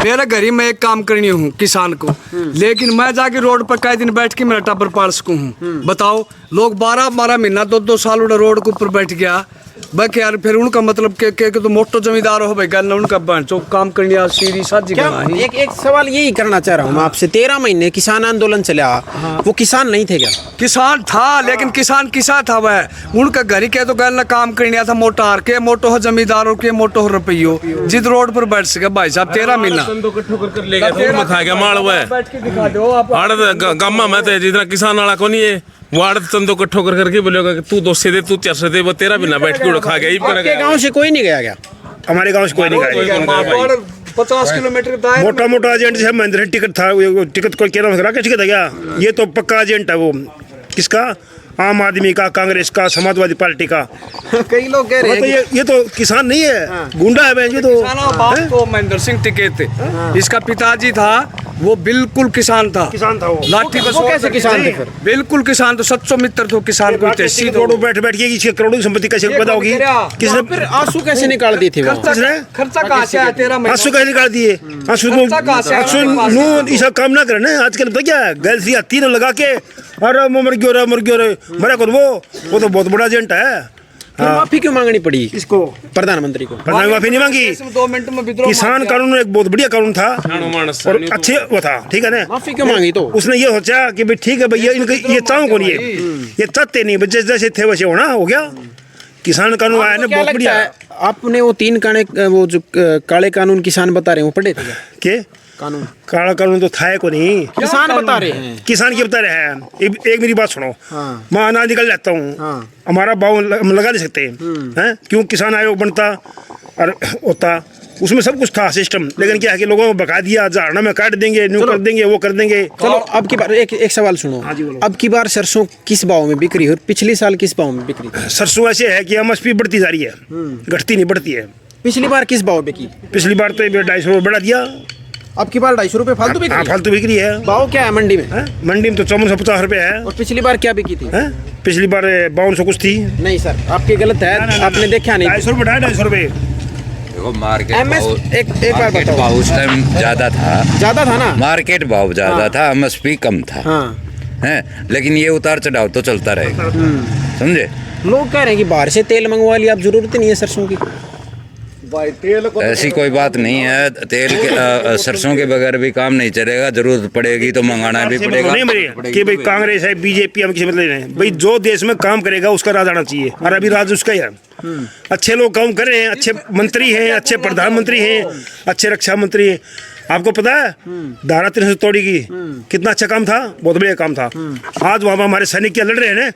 मेरे घर ही में एक काम करनी हूँ किसान को, लेकिन मैं जाके रोड पर कई दिन बैठ के मेरा टब्बर पाल सकूँ हूँ। बताओ, लोग 12 महीना 2 साल उड़ा रोड के ऊपर बैठ गया बाकी यार, फिर उनका मतलब के तो मोटो जमींदार हो भाई गल उनका बन जो काम करनी है सीधी साजी। एक सवाल यही करना चाह रहा हूँ मैं आपसे, 13 महीने किसान आंदोलन चला, वो किसान नहीं थे क्या? किसान था, लेकिन किसान था वह उनका घर ही के तो गल काम करनी था, मोटार के मोटो हो जमींदारों के मोटो हो रुपयो जिद रोड पर बैठ सके भाई साहब 13 महीना गामा में जितना किसान वाला को नहीं है वार्ड तंदो इकट्ठो कर करके बोलेगा कि तू 200 दे, तू 400 दे, वो 13 महीना बैठ के उड़ खा गया। आपके गांव से कोई नहीं गया क्या? हमारे गांव से कोई नहीं गया। 50 किलोमीटर मोटा एजेंट से महिंद्रा टिकट था, टिकट कोई कह रहा टिकट है क्या? ये तो पक्का एजेंट है वो, किसका? आम आदमी का, कांग्रेस का, समाजवादी पार्टी का। कई लोग कह रहे हैं ये तो किसान नहीं है, गुंडा है। ये तो महेंद्र सिंह टिकैत, इसका पिताजी था वो बिल्कुल किसान था वो लाठी बस। वो कैसे किसान थे फिर? बिल्कुल किसान तो सच्चो मित्र तो किसान को करोड़ों बैठ के करोड़ों की संपत्ति कैसे पता होगी? किसने फिर आंसू कैसे निकाल दिए थे? खर्चा कहाँ से आया? 13 महीना आंसू कैसे निकाल दिए? आंसू नू ऐसा काम ना करे ना आजकल। तो क्या गैस तीनों लगा के अरे मर गयो मरा कर वो तो बहुत बड़ा एजेंट है। माफी क्यों मांगनी पड़ी इसको, प्रधानमंत्री को? माफी नहीं मांगी। 2 मिनट में विद्रोह। किसान कानून एक बहुत बढ़िया कानून था और अच्छे वो था, ठीक है ना। माफी क्यों मांगी? तो उसने ये सोचा कि भाई ठीक है भैया इनके ये चाहूँ को नहीं, ये चाहते नहीं, जैसे थे वैसे होना, हो गया। किसान कानून आया ना बहुत बढ़िया। आपने वो 3 वो जो काले कानून किसान बता रहे हैं वो पढ़े थे क्या? कानून काला कानून तो था को नहीं, किसान बता रहे हैं। किसान की बता रहे हैं। एक मेरी बात सुनो, मैं अनाज निकल जाता हूँ, हमारा भाव लगा नहीं सकते हैं, क्यों? किसान आयोग बनता और होता, उसमें सब कुछ था सिस्टम, लेकिन क्या है कि लोगों को बका दिया, झाड़ना में काट देंगे, न्यू कर देंगे, वो कर देंगे। चलो अब की बार एक सवाल सुनो, अब की बार सरसों किस भाव में बिक्री और पिछले साल किस भाव में बिक्री? सरसों ऐसे है कि एमएसपी बढ़ती जा रही है, घटती नहीं, बढ़ती है। पिछली बार किस भाव बिकी? पिछली बार तो 250 रुपये बढ़ा दिया, अब की बार 250 रुपये फालतू बिक्री? फालतू बिक्री है। भाव क्या है मंडी में? मंडी में तो 5450 रुपये है। और पिछली बार क्या बिकी थी? पिछली बार 5200 कुछ थी। नहीं सर, आपकी गलत है, आपने देखा नहीं। 250 रुपये, 250 रुपये। एक बार बताओ, उस टाइम ज्यादा था ना, मार्केट भाव ज्यादा था, एमएसपी कम था, है, लेकिन ये उतार चढ़ाव तो चलता रहेगा, समझे। लोग कह रहे हैं कि बाहर से तेल मंगवा लिया, अब जरूरत नहीं है सरसों की। ऐसी कोई बात नहीं है, तेल के सरसों के बगैर भी काम नहीं चलेगा, जरूरत पड़ेगी तो मंगाना भी पड़ेगा। नहीं मेरे कि भाई कांग्रेस है बीजेपी हम किसी मतलब नहीं, भाई जो देश में काम करेगा उसका राज आना चाहिए, और अभी राज उसका ही है। अच्छे लोग काम कर रहे हैं, अच्छे मंत्री हैं, अच्छे प्रधानमंत्री हैं, अच्छे रक्षा मंत्री हैं। आपको पता है धारा 370 की कितना अच्छा काम था, बहुत बढ़िया काम था। आज वहाँ हमारे सैनिक क्या लड़ रहे हैं ना,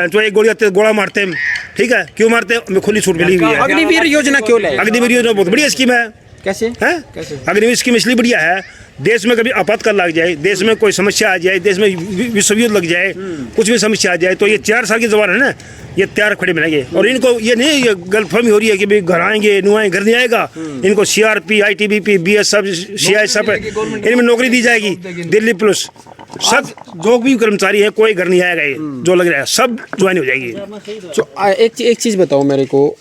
तो एक गोला मारते हैं, ठीक है, क्यों मारते हैं, हमें खुली छूट मिली हुई है। अग्निवीर योजना क्यों लाई? अग्निवीर योजना बहुत बढ़िया स्कीम है। कैसे है? अग्निवीर स्कीम इसलिए बढ़िया है, देश में कभी आपातकाल लग जाए, देश में कोई समस्या आ जाए, देश में विश्व युद्ध लग जाए, कुछ भी समस्या आ जाए, तो ये 4 साल की जवान है ना, ये तैयार खड़े मिलेंगे। और इनको ये नहीं ये गलतफहमी हो रही है कि भाई घर आएंगे नुआएंगे, घर नहीं आएगा। इनको CRP, ITBP, BSF, CISF इनमें नौकरी दी जाएगी, दिल्ली पुलिस, सब जो भी कर्मचारी है कोई घर नहीं आएगा, ये जो लग रहा है सब ज्वाइन हो जाएगी। तो एक चीज़ बताओ मेरे को,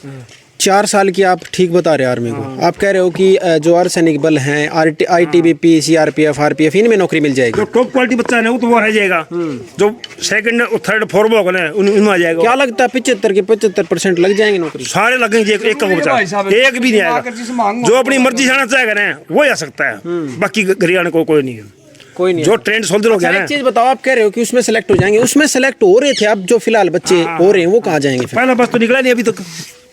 4 साल की आप ठीक बता रहे हैं आर्मी को, आप कह रहे हो कि जो अर्धसैनिक बल हैं ITBP, CRPF, RPF इनमें नौकरी मिल जाएगी। जो टॉप क्वालिटी बच्चा है ना वो तो वो रह जाएगा, जो 2nd, 3rd, 4th होगा ना उनमें आ जाएगा। क्या लगता है 75 के 75% लग जाएंगे नौकरी? सारे लगेंगे, एक का बच्चा एक भी नहीं आएगा। जो अपनी मर्जी से आना चाहेगा ना वो आ सकता है, बाकी हरियाणा को कोई नहीं है, कोई नहीं। जो ट्रेंड सोल्जर हो गया ना। एक चीज बताओ, आप कह रहे हो कि उसमें सेलेक्ट हो जाएंगे, उसमें सेलेक्ट हो रहे थे, अब जो फिलहाल बच्चे हो रहे हैं वो कहाँ जाएंगे? पहला बस तो निकला नहीं अभी तक,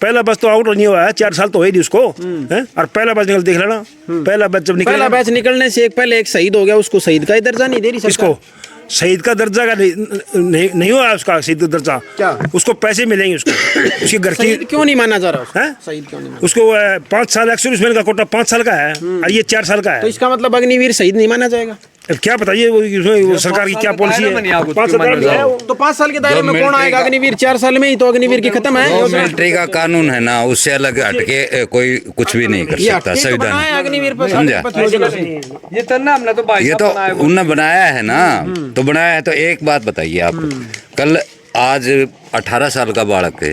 पहला बस तो आउट नहीं हुआ है, 4 साल तो है नहीं उसको है? और पहला बस निकल देख लेना, पहला बस जब पहला बैच निकलने से पहले एक शहीद हो गया, उसको शहीद का ही दर्जा नहीं दे रही सरकार। इसको शहीद का दर्जा का नहीं हुआ उसका शहीद का दर्जा, क्या उसको पैसे मिलेंगे उसको, उसके घर की क्यों नहीं माना जा रहा है? शहीद क्यों नहीं? उसको 5 साल एक्स-सर्विसमैन का कोटा 5 साल का है और ये 4 साल का है, तो इसका मतलब अग्निवीर शहीद नहीं माना जाएगा? क्या बताइए वो सरकार की क्या पॉलिसी है? 5 साल तो 5 साल के दायरे में कौन आएगा अग्निवीर? 4 साल में ही तो अग्निवीर की खत्म है। मिलिट्री का कानून है ना, उससे अलग हटके कोई कुछ भी नहीं कर सकता। संविधान अग्निवीर पर समझा? ये तो उनने बनाया है ना, तो बनाया है। तो एक बात बताइए आप, कल आज 18 साल का बालक है,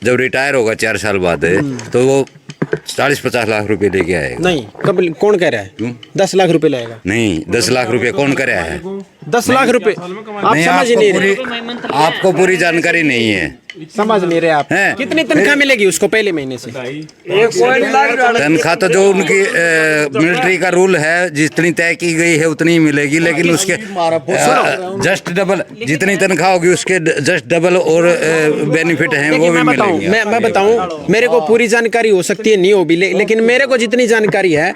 जब रिटायर होगा 4 साल बाद तो वो 40-50 लाख रुपए लेके आएगा। नहीं, कब कौन कह रहा है? 10 लाख रुपए लाएगा? नहीं, 10 लाख रुपए कौन कर रहा है? 10 लाख रुपए आप नहीं, समझ नहीं रहे, आपको पूरी जानकारी नहीं है, समझ नहीं रहे आप। कितनी तनख्वाह मिलेगी उसको पहले महीने से? तनख्वाह तो जो उनकी मिलिट्री का रूल है, जितनी तय की गई है उतनी ही मिलेगी, लेकिन उसके जस्ट डबल जितनी तनख्वाह होगी उसके जस्ट डबल और बेनिफिट हैं वो भी मिलेंगे। मैं बताऊं, मेरे को पूरी जानकारी हो सकती है, नहीं हो भी, लेकिन मेरे को जितनी जानकारी है,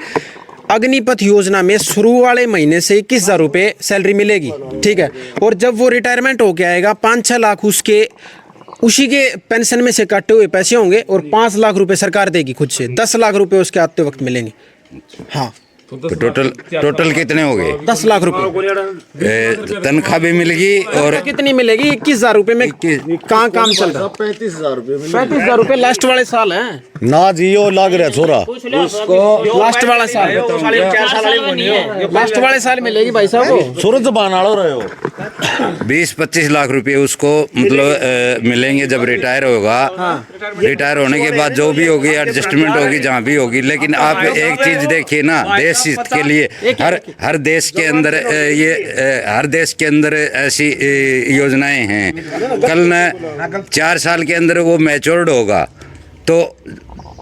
अग्निपथ योजना में शुरू वाले महीने से 21,000 रुपये सैलरी मिलेगी, ठीक है। और जब वो रिटायरमेंट होके आएगा 5-6 लाख उसी के पेंशन में से काटे हुए पैसे होंगे, और 5 लाख रुपए सरकार देगी खुद से, 10 लाख रुपए उसके आते वक्त मिलेंगे। हाँ, तो टोटल कितने हो गए? 10 लाख रुपए तनख्वाह भी मिलेगी। और कितनी मिलेगी? 21,000 रुपए में कहाँ काम चल रहा है? 35,000 रुपए लास्ट वाले साल है ना जियो लग रहा छोरा उसको, लास्ट वाला साल, लास्ट वाले साल मिलेगी भाई साहब। सूरज बना रहे हो 20-25 लाख रुपए उसको मतलब मिलेंगे जब रिटायर होगा। रिटायर होने के बाद जो भी होगी एडजस्टमेंट होगी जहाँ भी होगी। लेकिन आप एक चीज देखिए ना, देश हित के लिए हर देश के अंदर हर देश के अंदर ऐसी योजनाएं हैं। कल न 4 साल के अंदर वो मैच्योर्ड होगा तो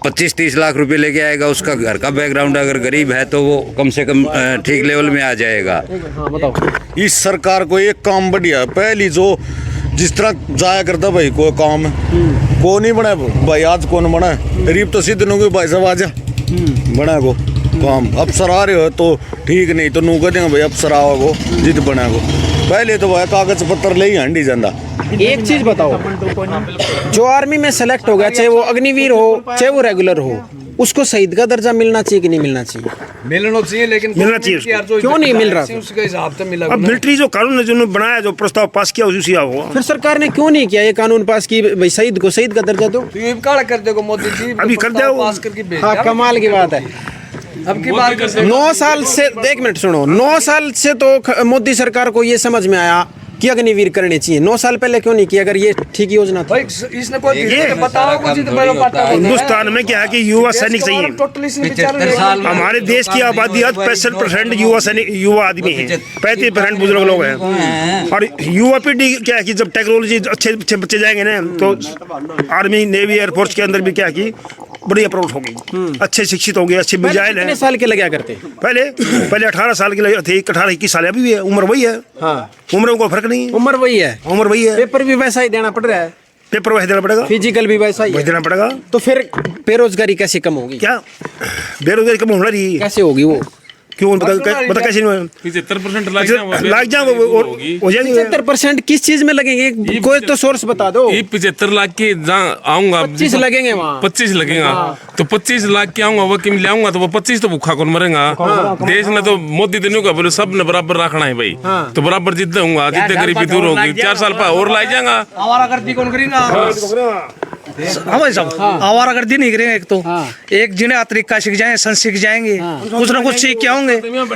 25-30 लाख रुपए लेके आएगा। उसका घर का बैकग्राउंड अगर गरीब है तो वो कम से कम ठीक लेवल में आ जाएगा। इस सरकार को एक काम बढ़िया, पहली जो जिस तरह जाया करता भाई कोई काम को नहीं बना भाई, आज कौन बना गरीब तो सिद्ध नहीं भाई साहब आजा बना को काम। अफसर आ रहे हो तो ठीक, नहीं तो नू कह भाई अफसर आओ को जिद बना को। पहले तो भाई कागज पत्र ले ही हंडी जाता। एक चीज बताओ, जो आर्मी में सेलेक्ट हो गया, चाहे वो अग्निवीर हो चाहे वो रेगुलर हो, उसको शहीद का दर्जा मिलना चाहिए कि नहीं मिलना चाहिए? मिलना चाहिए, लेकिन मिलना चाहिए। क्यों नहीं मिल रहा? उसके हिसाब से मिला। अब मिलिट्री जो कानून है जो बनाया, जो प्रस्ताव पास किया उसी होगा। फिर सरकार ने क्यों नहीं किया ये कानून पास की भाई शहीद को शहीद का दर्जा दो? कर दो मोदी जी, अभी कर दो पास करके। हाँ, कमाल की बात है। अब की बात 9 साल से, 1 मिनट सुनो, 9 साल से तो मोदी सरकार को ये समझ में आया कि अग्निवीर करने चाहिए। 9 साल पहले क्यों नहीं किया अगर ये ठीक योजना थी? इसने कोई बताओ कुछ हिंदुस्तान में क्या है कि युवा सैनिक चाहिए। हमारे देश की आबादी आज 65% युवा आदमी है, 35% बुजुर्ग लोग हैं। और युवा पीढ़ी क्या है कि जब टेक्नोलॉजी अच्छे बच्चे जाएंगे ना तो आर्मी नेवी एयरफोर्स के अंदर भी क्या है कि बढ़िया प्रोग्रेस हो गई, अच्छे शिक्षित हो गए, अच्छे मिजाइल कितने है। साल के लगा करते? पहले 18 साल के लगे थे, 18-21 साल अभी भी है, उम्र वही है। हाँ, उम्र में कोई फर्क नहीं है, उम्र वही है, उम्र वही है। पेपर भी वैसा ही देना पड़ रहा है, पेपर वैसे देना पड़ेगा, फिजिकल भी वैसा ही वैसे है। देना पड़ेगा। तो फिर बेरोजगारी कैसे कम होगी? क्या बेरोजगारी कम होना रही, कैसे होगी वो? क्यों बता कैसे नहीं हुआ? 75% लाग जाए हो जाएंगे। 75% किस चीज में लगेंगे? कोई तो सोर्स बता दो। ये 75 लाख के जहाँ आऊंगा 25 लगेंगे वहाँ। 25 लगेगा, तो 25 लाख के आऊंगा वो किम ले आऊंगा, तो वो 25 तो भूखा कौन मरेगा? देश ने तो मोदी दिन का बोले सब ने बराबर रखना है भाई, तो बराबर जितने होगा, जितने गरीबी दूर होगी, 4 साल पर और लाई जाएगा। आवारागर्दी कौन करेगा? हाँ भाई साहब, आवारागर्दी नहीं करेंगे। एक तो एक जिन्हें तरीका सीख जाए, संस सीख जाएंगे, कुछ ना कुछ सीख के आएंगे,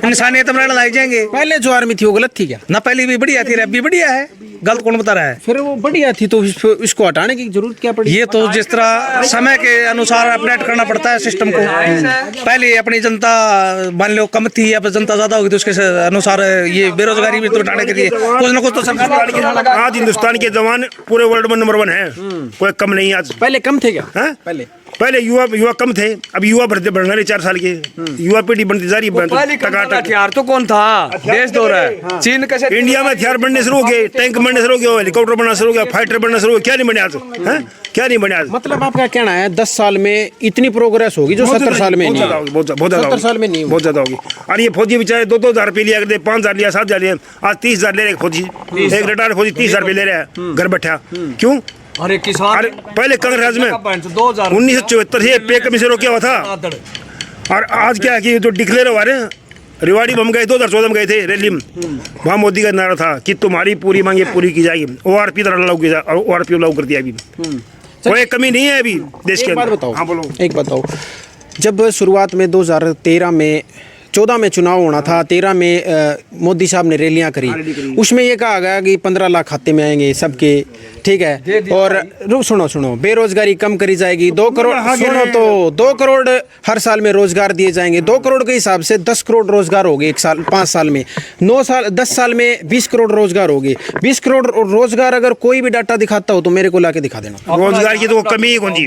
इंसानियत में लाए जाएंगे। पहले जो आर्मी थी वो गलत थी क्या? ना पहले भी बढ़िया थी, अब भी बढ़िया है, गलत कौन बता रहा है? फिर वो बढ़िया थी तो इसको हटाने की जरूरत क्या पड़ी? ये तो जिस तरह समय के अनुसार अपडेट करना पड़ता है सिस्टम को। पहले अपनी जनता मान लो कम थी, अब जनता ज्यादा होगी, तो उसके अनुसार ये बेरोजगारी भी तो हटाने के लिए कुछ ना कुछ तो सरकार। आज हिंदुस्तान के जवान पूरे वर्ल्ड में नंबर 1 है, कोई कम नहीं। आज पहले कम थे क्या? हाँ? पहले युवा कम थे, अब युवा बढ़ते बढ़ रहे 4 साल के, युवा पीढ़ी बनती जा रही है। हथियार तो कौन था? देश दो रहा है, चीन कैसे इंडिया में हथियार बनने शुरू हो गए, टैंक बनने शुरू हो गए, हेलीकॉप्टर बनना शुरू हो गया, फाइटर बनना शुरू हो गया। क्या नहीं बने आज? क्या नहीं बने आज? मतलब आपका कहना है 10 साल में इतनी प्रोग्रेस होगी जो 70 साल में नहीं? बहुत ज्यादा 70 साल में नहीं, बहुत ज्यादा होगी। और ये फौजी बेचारे 2-2 हजार रुपये लिया करते, 5 हजार लिया, 7 हजार लिया, आज 30 हजार ले रहे फौजी। एक रिटायर्ड फौजी 30 हजार रुपये ले रहा है घर बैठा, क्यों? अरे किसान पहले कांग्रेस में 1974 से पे कमीशन रोका हुआ था, और आज क्या है कि जो डिक्लेयर हुआ है, रेवाड़ी में हम गए 2014 में गए थे रैली में, वहाँ मोदी का नारा था कि तुम्हारी पूरी मांगे पूरी की जाएगी। ORP लागू कर दिया अभी, कोई कमी नहीं है अभी देश के अंदर। बताओ, हाँ बोलो। एक बताओ, जब शुरुआत में 2013 में 14 में चुनाव होना था, 13 में मोदी साहब ने रैलियां करी, उसमें ये कहा गया कि 15 लाख खाते में आएंगे सबके, ठीक है, और सुनो बेरोजगारी कम करी जाएगी, 2 करोड़, सुनो तो 2 करोड़ हर साल में रोजगार दिए जाएंगे। 2 करोड़ के हिसाब से 10 करोड़ रोजगार हो गए 5 साल में, 10 साल में 20 करोड़ रोजगार हो गए। 20 करोड़ रोजगार अगर कोई भी डाटा दिखाता हो तो मेरे को लाके दिखा देना। रोजगार की तो कमी है कौन सी,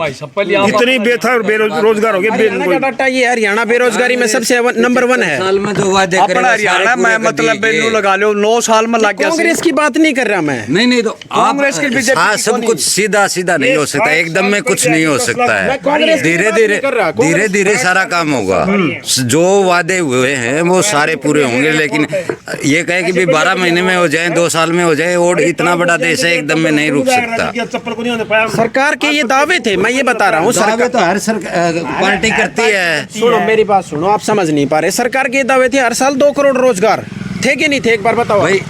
इतनी बेरोजगार हो गए। डाटा ये हरियाणा बेरोजगारी में सबसे नंबर 1 है। साल में जो वादे करेगा हरियाणा में, मतलब लगा लो 9 साल में लग गया। कांग्रेस की बात नहीं कर रहा मैं, नहीं तो कांग्रेस के बीजेपी सब कुछ सीधा नहीं हो सकता, एकदम में कुछ नहीं हो सकता है। धीरे धीरे सारा काम होगा। जो वादे हुए हैं वो सारे पूरे होंगे, लेकिन ये कहे कि भी 12 महीने में हो जाए, 2 साल में हो जाए, और इतना बड़ा देश है, एकदम में नहीं रुक सकता। सरकार के ये दावे थे, मैं ये बता रहा हूँ, सरकार तो हर पार्टी करती है। सुनो मेरी बात सुनो, आप समझ नहीं पा रहे। सरकार के दावे थे हर साल 2 करोड़ रोजगार, थे कि नहीं थे? एक बार बताओ भाई,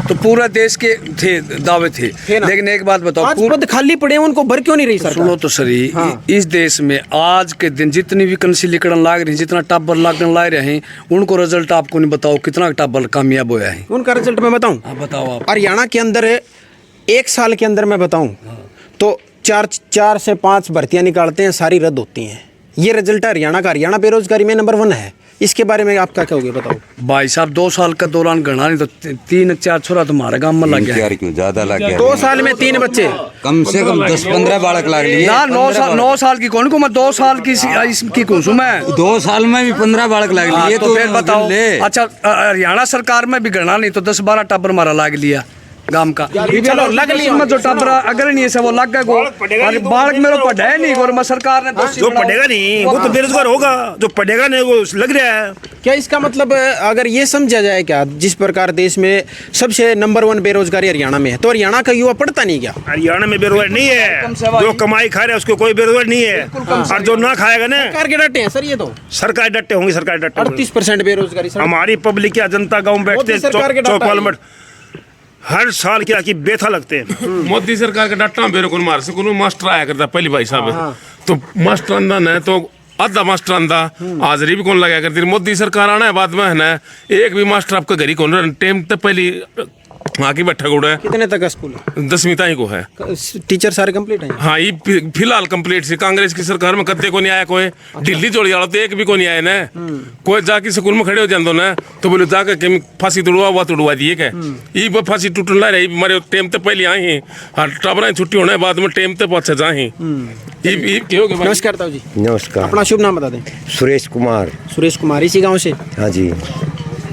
तो पूरा देश के थे दावे थे, लेकिन एक बात बताओ, आज पद खाली पड़े उनको भर क्यों नहीं रही सरकार? सुनो तो सही, इस देश में आज के दिन जितनी वैकेंसी निकलने लाग रही, जितना टाबर लागने ला रहे हैं, उनको रिजल्ट आपको नहीं बताओ कितना टाबर कामयाब हुआ है। उनका रिजल्ट मैं बताऊं? बताओ आप। हरियाणा के अंदर 1 साल के अंदर मैं बताऊं तो 4 से 5 भर्तियां निकालते हैं, सारी रद्द होती हैं। ये रिजल्ट है हरियाणा का। हरियाणा बेरोजगारी में नंबर 1 है। इसके बारे में आप क्या कहोगे, बताओ? भाई साहब 2 साल का दौरान गणा नहीं तो 3-4 छोरा तुम्हारे गांव में लग गया। क्यों ज्यादा लग गया? 2 साल में 3 बच्चे, कम से कम 10-15 बालक लग लिए ना। 9 साल की कौन को मैं 2 साल की इसकी कौन मैं 2 साल में भी 15 बालक लग लिए, तो फिर बताओ। अच्छा, हरियाणा सरकार में भी गणा नहीं तो 10-12 टाबर मारा लाग लिया गांव का। चलो लग लिया, जो टाबर अगर नहीं है वो लग गए गो, और बालक मेरे पढ़ा है नहीं गो, सरकार ने जो पढ़ेगा नहीं वो तो बेरोजगार होगा, जो पढ़ेगा नहीं वो लग रहा है। क्या इसका मतलब अगर ये समझा जाए क्या, जिस प्रकार देश में सबसे नंबर 1 बेरोजगारी हरियाणा में है, तो हरियाणा का युवा पढ़ता नहीं क्या? हरियाणा में बेरोजगार नहीं है, जो कमाई खा रहा है उसको कोई बेरोजगार नहीं है, और जो ना खाएगा ना, सरकार के डटे हैं सर। ये तो सरकार डटे होंगे, सरकार डटे। 38% बेरोजगारी हमारी पब्लिक या जनता गाँव बैठते चौपाल में हर साल क्या कि बेथा लगते हैं। मोदी सरकार का डाटा बेरो को मार सको, मास्टर आया करता पहली भाई साहब, तो मास्टर अंदा न तो आधा मास्टर अंदा हाजरी भी कौन लगाया करती। मोदी सरकार आना है बाद में है ना, एक भी मास्टर आपका घर ही कौन टाइम तक पहली वहाँ की भट्टा गुड़ है। कितने तक का स्कूल है? 10वीं ताई को है। टीचर सारे कंप्लीट हैं? हाँ, ये फिलहाल कंप्लीट से कांग्रेस की सरकार में कत्ते को नहीं आया कोई। दिल्ली जोड़ी वाला तो एक भी को नहीं आया ना। कोई जाके स्कूल में खड़े हो जाते ना तो बोले जाकर फांसी तुड़वा हुआ तुड़वा दिए क्या। ये फांसी टूटन ला रही हमारे टाइम तो पहले आए हैं। हाँ, टाबरा छुट्टी होने बाद में टाइम तो पहुंचे जाए। नमस्कार ताऊ जी। नमस्कार। अपना शुभ नाम बता दें। सुरेश कुमार। सुरेश कुमार, इसी गांव से? हाँ जी।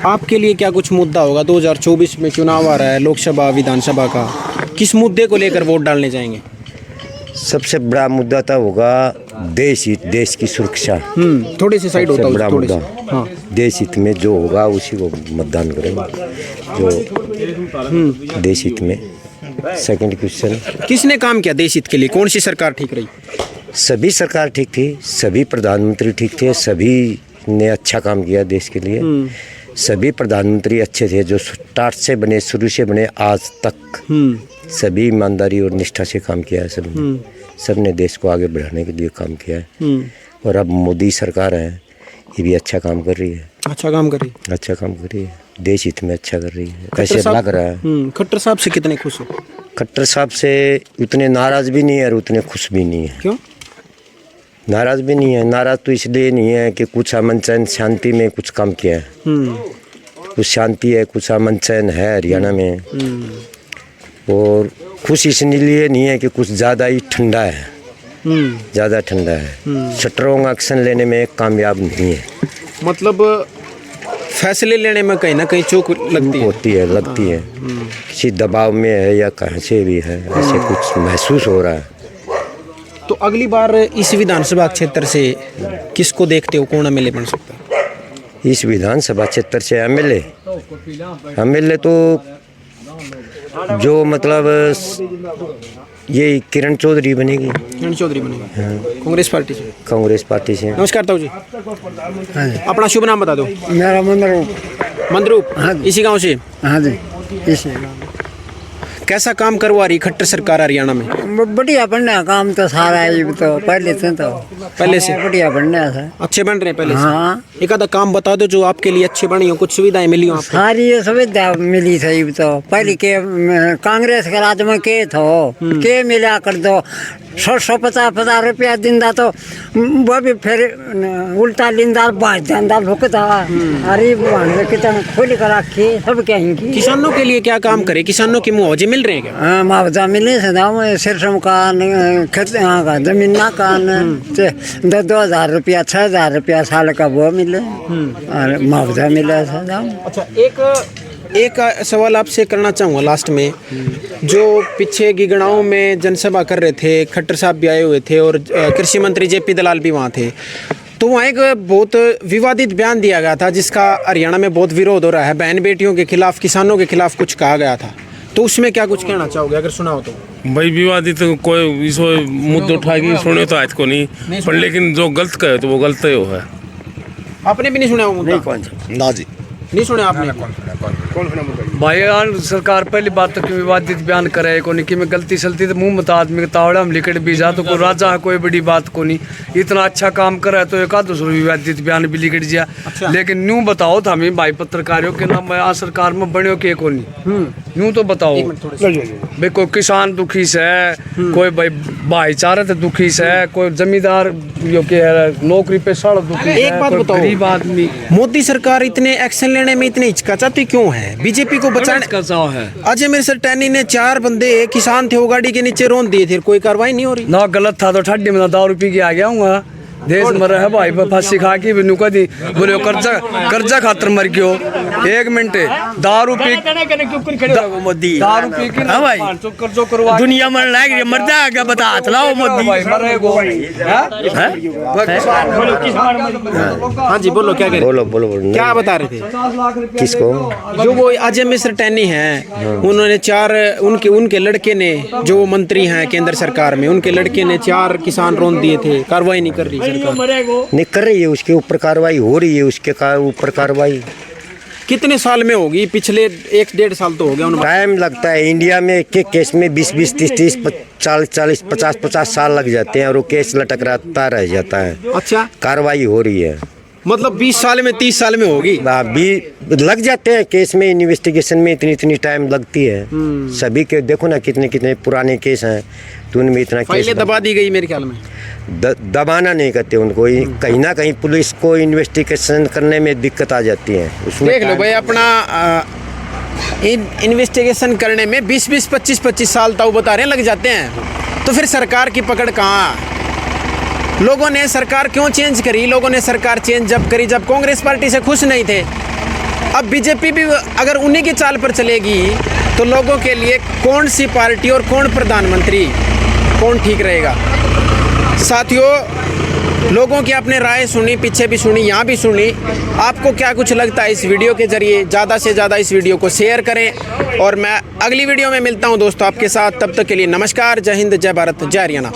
आपके लिए क्या कुछ मुद्दा होगा? 2024 में चुनाव आ रहा है, लोकसभा विधानसभा का। किस मुद्दे को लेकर वोट डालने जाएंगे? सबसे बड़ा मुद्दा तो होगा देश हित, देश की सुरक्षा। थोड़ी सी साइड होता है बड़ा मुद्दा। हाँ। देश हित में जो होगा उसी को मतदान करेंगे, जो देश हित में। सेकंड क्वेश्चन, किसने काम किया देश हित के लिए? कौन सी सरकार ठीक रही? सभी सरकार ठीक थी, सभी प्रधानमंत्री ठीक थे, सभी ने अच्छा काम किया देश के लिए। सभी प्रधानमंत्री अच्छे थे, जो स्टार्ट से बने, शुरू से बने आज तक। सभी ईमानदारी और निष्ठा से काम किया है सबने। सबने देश को आगे बढ़ाने के लिए काम किया है। और अब मोदी सरकार है, ये भी अच्छा काम कर रही है। अच्छा काम कर रही है? अच्छा काम कर रही है, देश हित में अच्छा कर रही है, ऐसे लग रहा है। खट्टर साहब से कितने खुश हो? खट्टर साहब से उतने नाराज भी नहीं है और उतने खुश भी नहीं है। क्यों नाराज भी नहीं है? नाराज तो इसलिए नहीं है कि कुछ अमन चैन शांति में कुछ काम किया है। कुछ शांति है, कुछ अमन चैन है हरियाणा में। और खुश इसलिए नहीं है कि कुछ ज़्यादा ही ठंडा है, ज़्यादा ठंडा है। स्ट्रॉन्ग एक्शन लेने में कामयाब नहीं है। मतलब फैसले लेने में कहीं ना कहीं चूक लगती है। किसी दबाव में है या कहाँ से भी है, ऐसे कुछ महसूस हो रहा है। तो अगली बार इस विधानसभा क्षेत्र से किसको देखते हो, कौन एमएलए बन सकता है? इस विधानसभा क्षेत्र से एमएलए तो जो मतलब ये किरण चौधरी बनेगी। किरण चौधरी बनेगी? हाँ। कांग्रेस पार्टी से? कांग्रेस पार्टी से। नमस्कार ताऊ जी। हाँ जी। अपना शुभ नाम बता दो। मेरा मंदरूप। मंदरूप? हाँ। इसी गांव से? हाँ जी, इसी गांव। कैसा काम करवा रही खट्टर सरकार हरियाणा में? बढ़िया बनना काम तो सारा है। तो पहले से बढ़िया बनना है। अच्छे बन रहे हैं पहले से? हाँ। एक आधा काम बता दो जो आपके लिए अच्छे बनी हो, कुछ सुविधाएं मिली हो आपको? सारी सुविधा मिली थी। तो पहले के कांग्रेस के राज में के मिला कर दो 100-50 रुपया दिंदा तो वो भी फिर उल्टा लिंदा बाज जाता भुगता। अरे कितना खोल कर रखी सब कहेंगे। किसानों के लिए क्या काम करे? किसानों के मुआवजे मिल रहे हैं क्या? हाँ, मुआवजा मिलने से दाम सिरसम का खेत का जमीन का 2,000 रुपया 6,000 रुपया साल का वो मिले और मुआवजा मिले। अच्छा, एक सवाल आपसे करना चाहूँगा लास्ट में। जो पीछे गिगड़ांव में जनसभा कर रहे थे, खट्टर साहब भी आए हुए थे और कृषि मंत्री जेपी दलाल भी वहाँ थे, तो वहाँ एक बहुत विवादित बयान दिया गया था जिसका हरियाणा में बहुत विरोध हो रहा है। बहन बेटियों के खिलाफ, किसानों के खिलाफ कुछ कहा गया था, तो उसमें क्या कुछ कहना चाहोगे अगर सुना हो तो? भाई विवादित तो कोई इस मुद्दे उठाएगी सुने तो आज को नहीं पर, लेकिन जो गलत कहे तो वो गलत ही है। आपने भी नहीं सुना वो मुद्दा? ना जी, नहीं सुने आपने? भाई यार सरकार पहली बात तो कि विवादित बयान करे को नहीं कि मैं गलती सलती तो मुंह मता आदमी तावड़ा हम लिखट भी जा तो कोई राजा है, कोई बड़ी बात को नहीं। इतना अच्छा काम कर रहा है तो एक आध दूसरा विवादित बयान भी लिखट जा। अच्छा। लेकिन न्यू बताओ था हमें भाई पत्रकारों के नाम आ सरकार में बनो के को नहीं, यूँ तो बताओ भाई। कोई किसान दुखी से है, कोई भाई भाईचारा तो दुखी से है, कोई जमींदार जो के नौकरी पे सड़ दुखी है। एक बात बताओ, गरीब आदमी मोदी सरकार इतने एक्शन लेने में इतनी हिचकिचाती क्यों है? बीजेपी को बचाने का है। अजय मिर्सर टैनी ने 4 बंदे किसान थे वो गाड़ी के नीचे रोन दिए थे, कोई कार्रवाई नहीं हो रही ना। गलत था तो ठंडी में दारू पी के आ गया हूँ देश मर रहा है भाई फांसी खा के भी नुका दी बोले कर्जा खातर मर गयो। 1 मिनट दारू पी मोदी दारू पी के हाँ भाई कर्जो करवा दुनिया में लाग मरदा आगे बता लाओ मोदी मरेगो। हाँ जी बोलो क्या कह रहे? बोलो क्या बता रहे थे? किसको? जो वो अजय मिश्र टैनी हैं, उन्होंने 4 उनके लड़के ने जो मंत्री हैं केंद्र सरकार में, उनके लड़के ने 4 किसान रोन दिए थे, कार्रवाई नहीं कर रही नहीं कर रही है, उसके ऊपर कार्रवाई हो रही है। उसके ऊपर कार्रवाई कितने साल में होगी? पिछले 1-1.5 साल तो हो गया। टाइम लगता है इंडिया में एक केस में 20-20, 30-30, 40-40, 50-50 साल लग जाते हैं और वो केस लटक रहता रह जाता है। अच्छा, कार्रवाई हो रही है। मतलब 20 साल में 30 साल में होगी। अभी लग जाते हैं केस में, इन्वेस्टिगेशन में इतनी टाइम लगती है। सभी के देखो ना कितने कितने पुराने केस हैं तो उनमें इतना केस फाइलें दबा दी गई मेरे ख्याल में। दबाना नहीं करते उनको, कहीं ना कहीं पुलिस को इन्वेस्टिगेशन करने में दिक्कत आ जाती है उसमें। देख लो भाई अपना इन्वेस्टिगेशन करने में 20-20, 25-25 साल तो बता रहे हैं लग जाते हैं। तो फिर सरकार की पकड़ कहाँ? लोगों ने सरकार क्यों चेंज करी? लोगों ने सरकार चेंज जब करी जब कांग्रेस पार्टी से खुश नहीं थे। अब बीजेपी भी अगर उन्हीं की चाल पर चलेगी तो लोगों के लिए कौन सी पार्टी और कौन प्रधानमंत्री कौन ठीक रहेगा? साथियों, लोगों की आपने राय सुनी, पीछे भी सुनी, यहाँ भी सुनी। आपको क्या कुछ लगता है इस वीडियो के जरिए? ज़्यादा से ज़्यादा इस वीडियो को शेयर करें और मैं अगली वीडियो में मिलता हूँ दोस्तों आपके साथ। तब तक के लिए नमस्कार, जय हिंद, जय भारत, जय हरियाणा।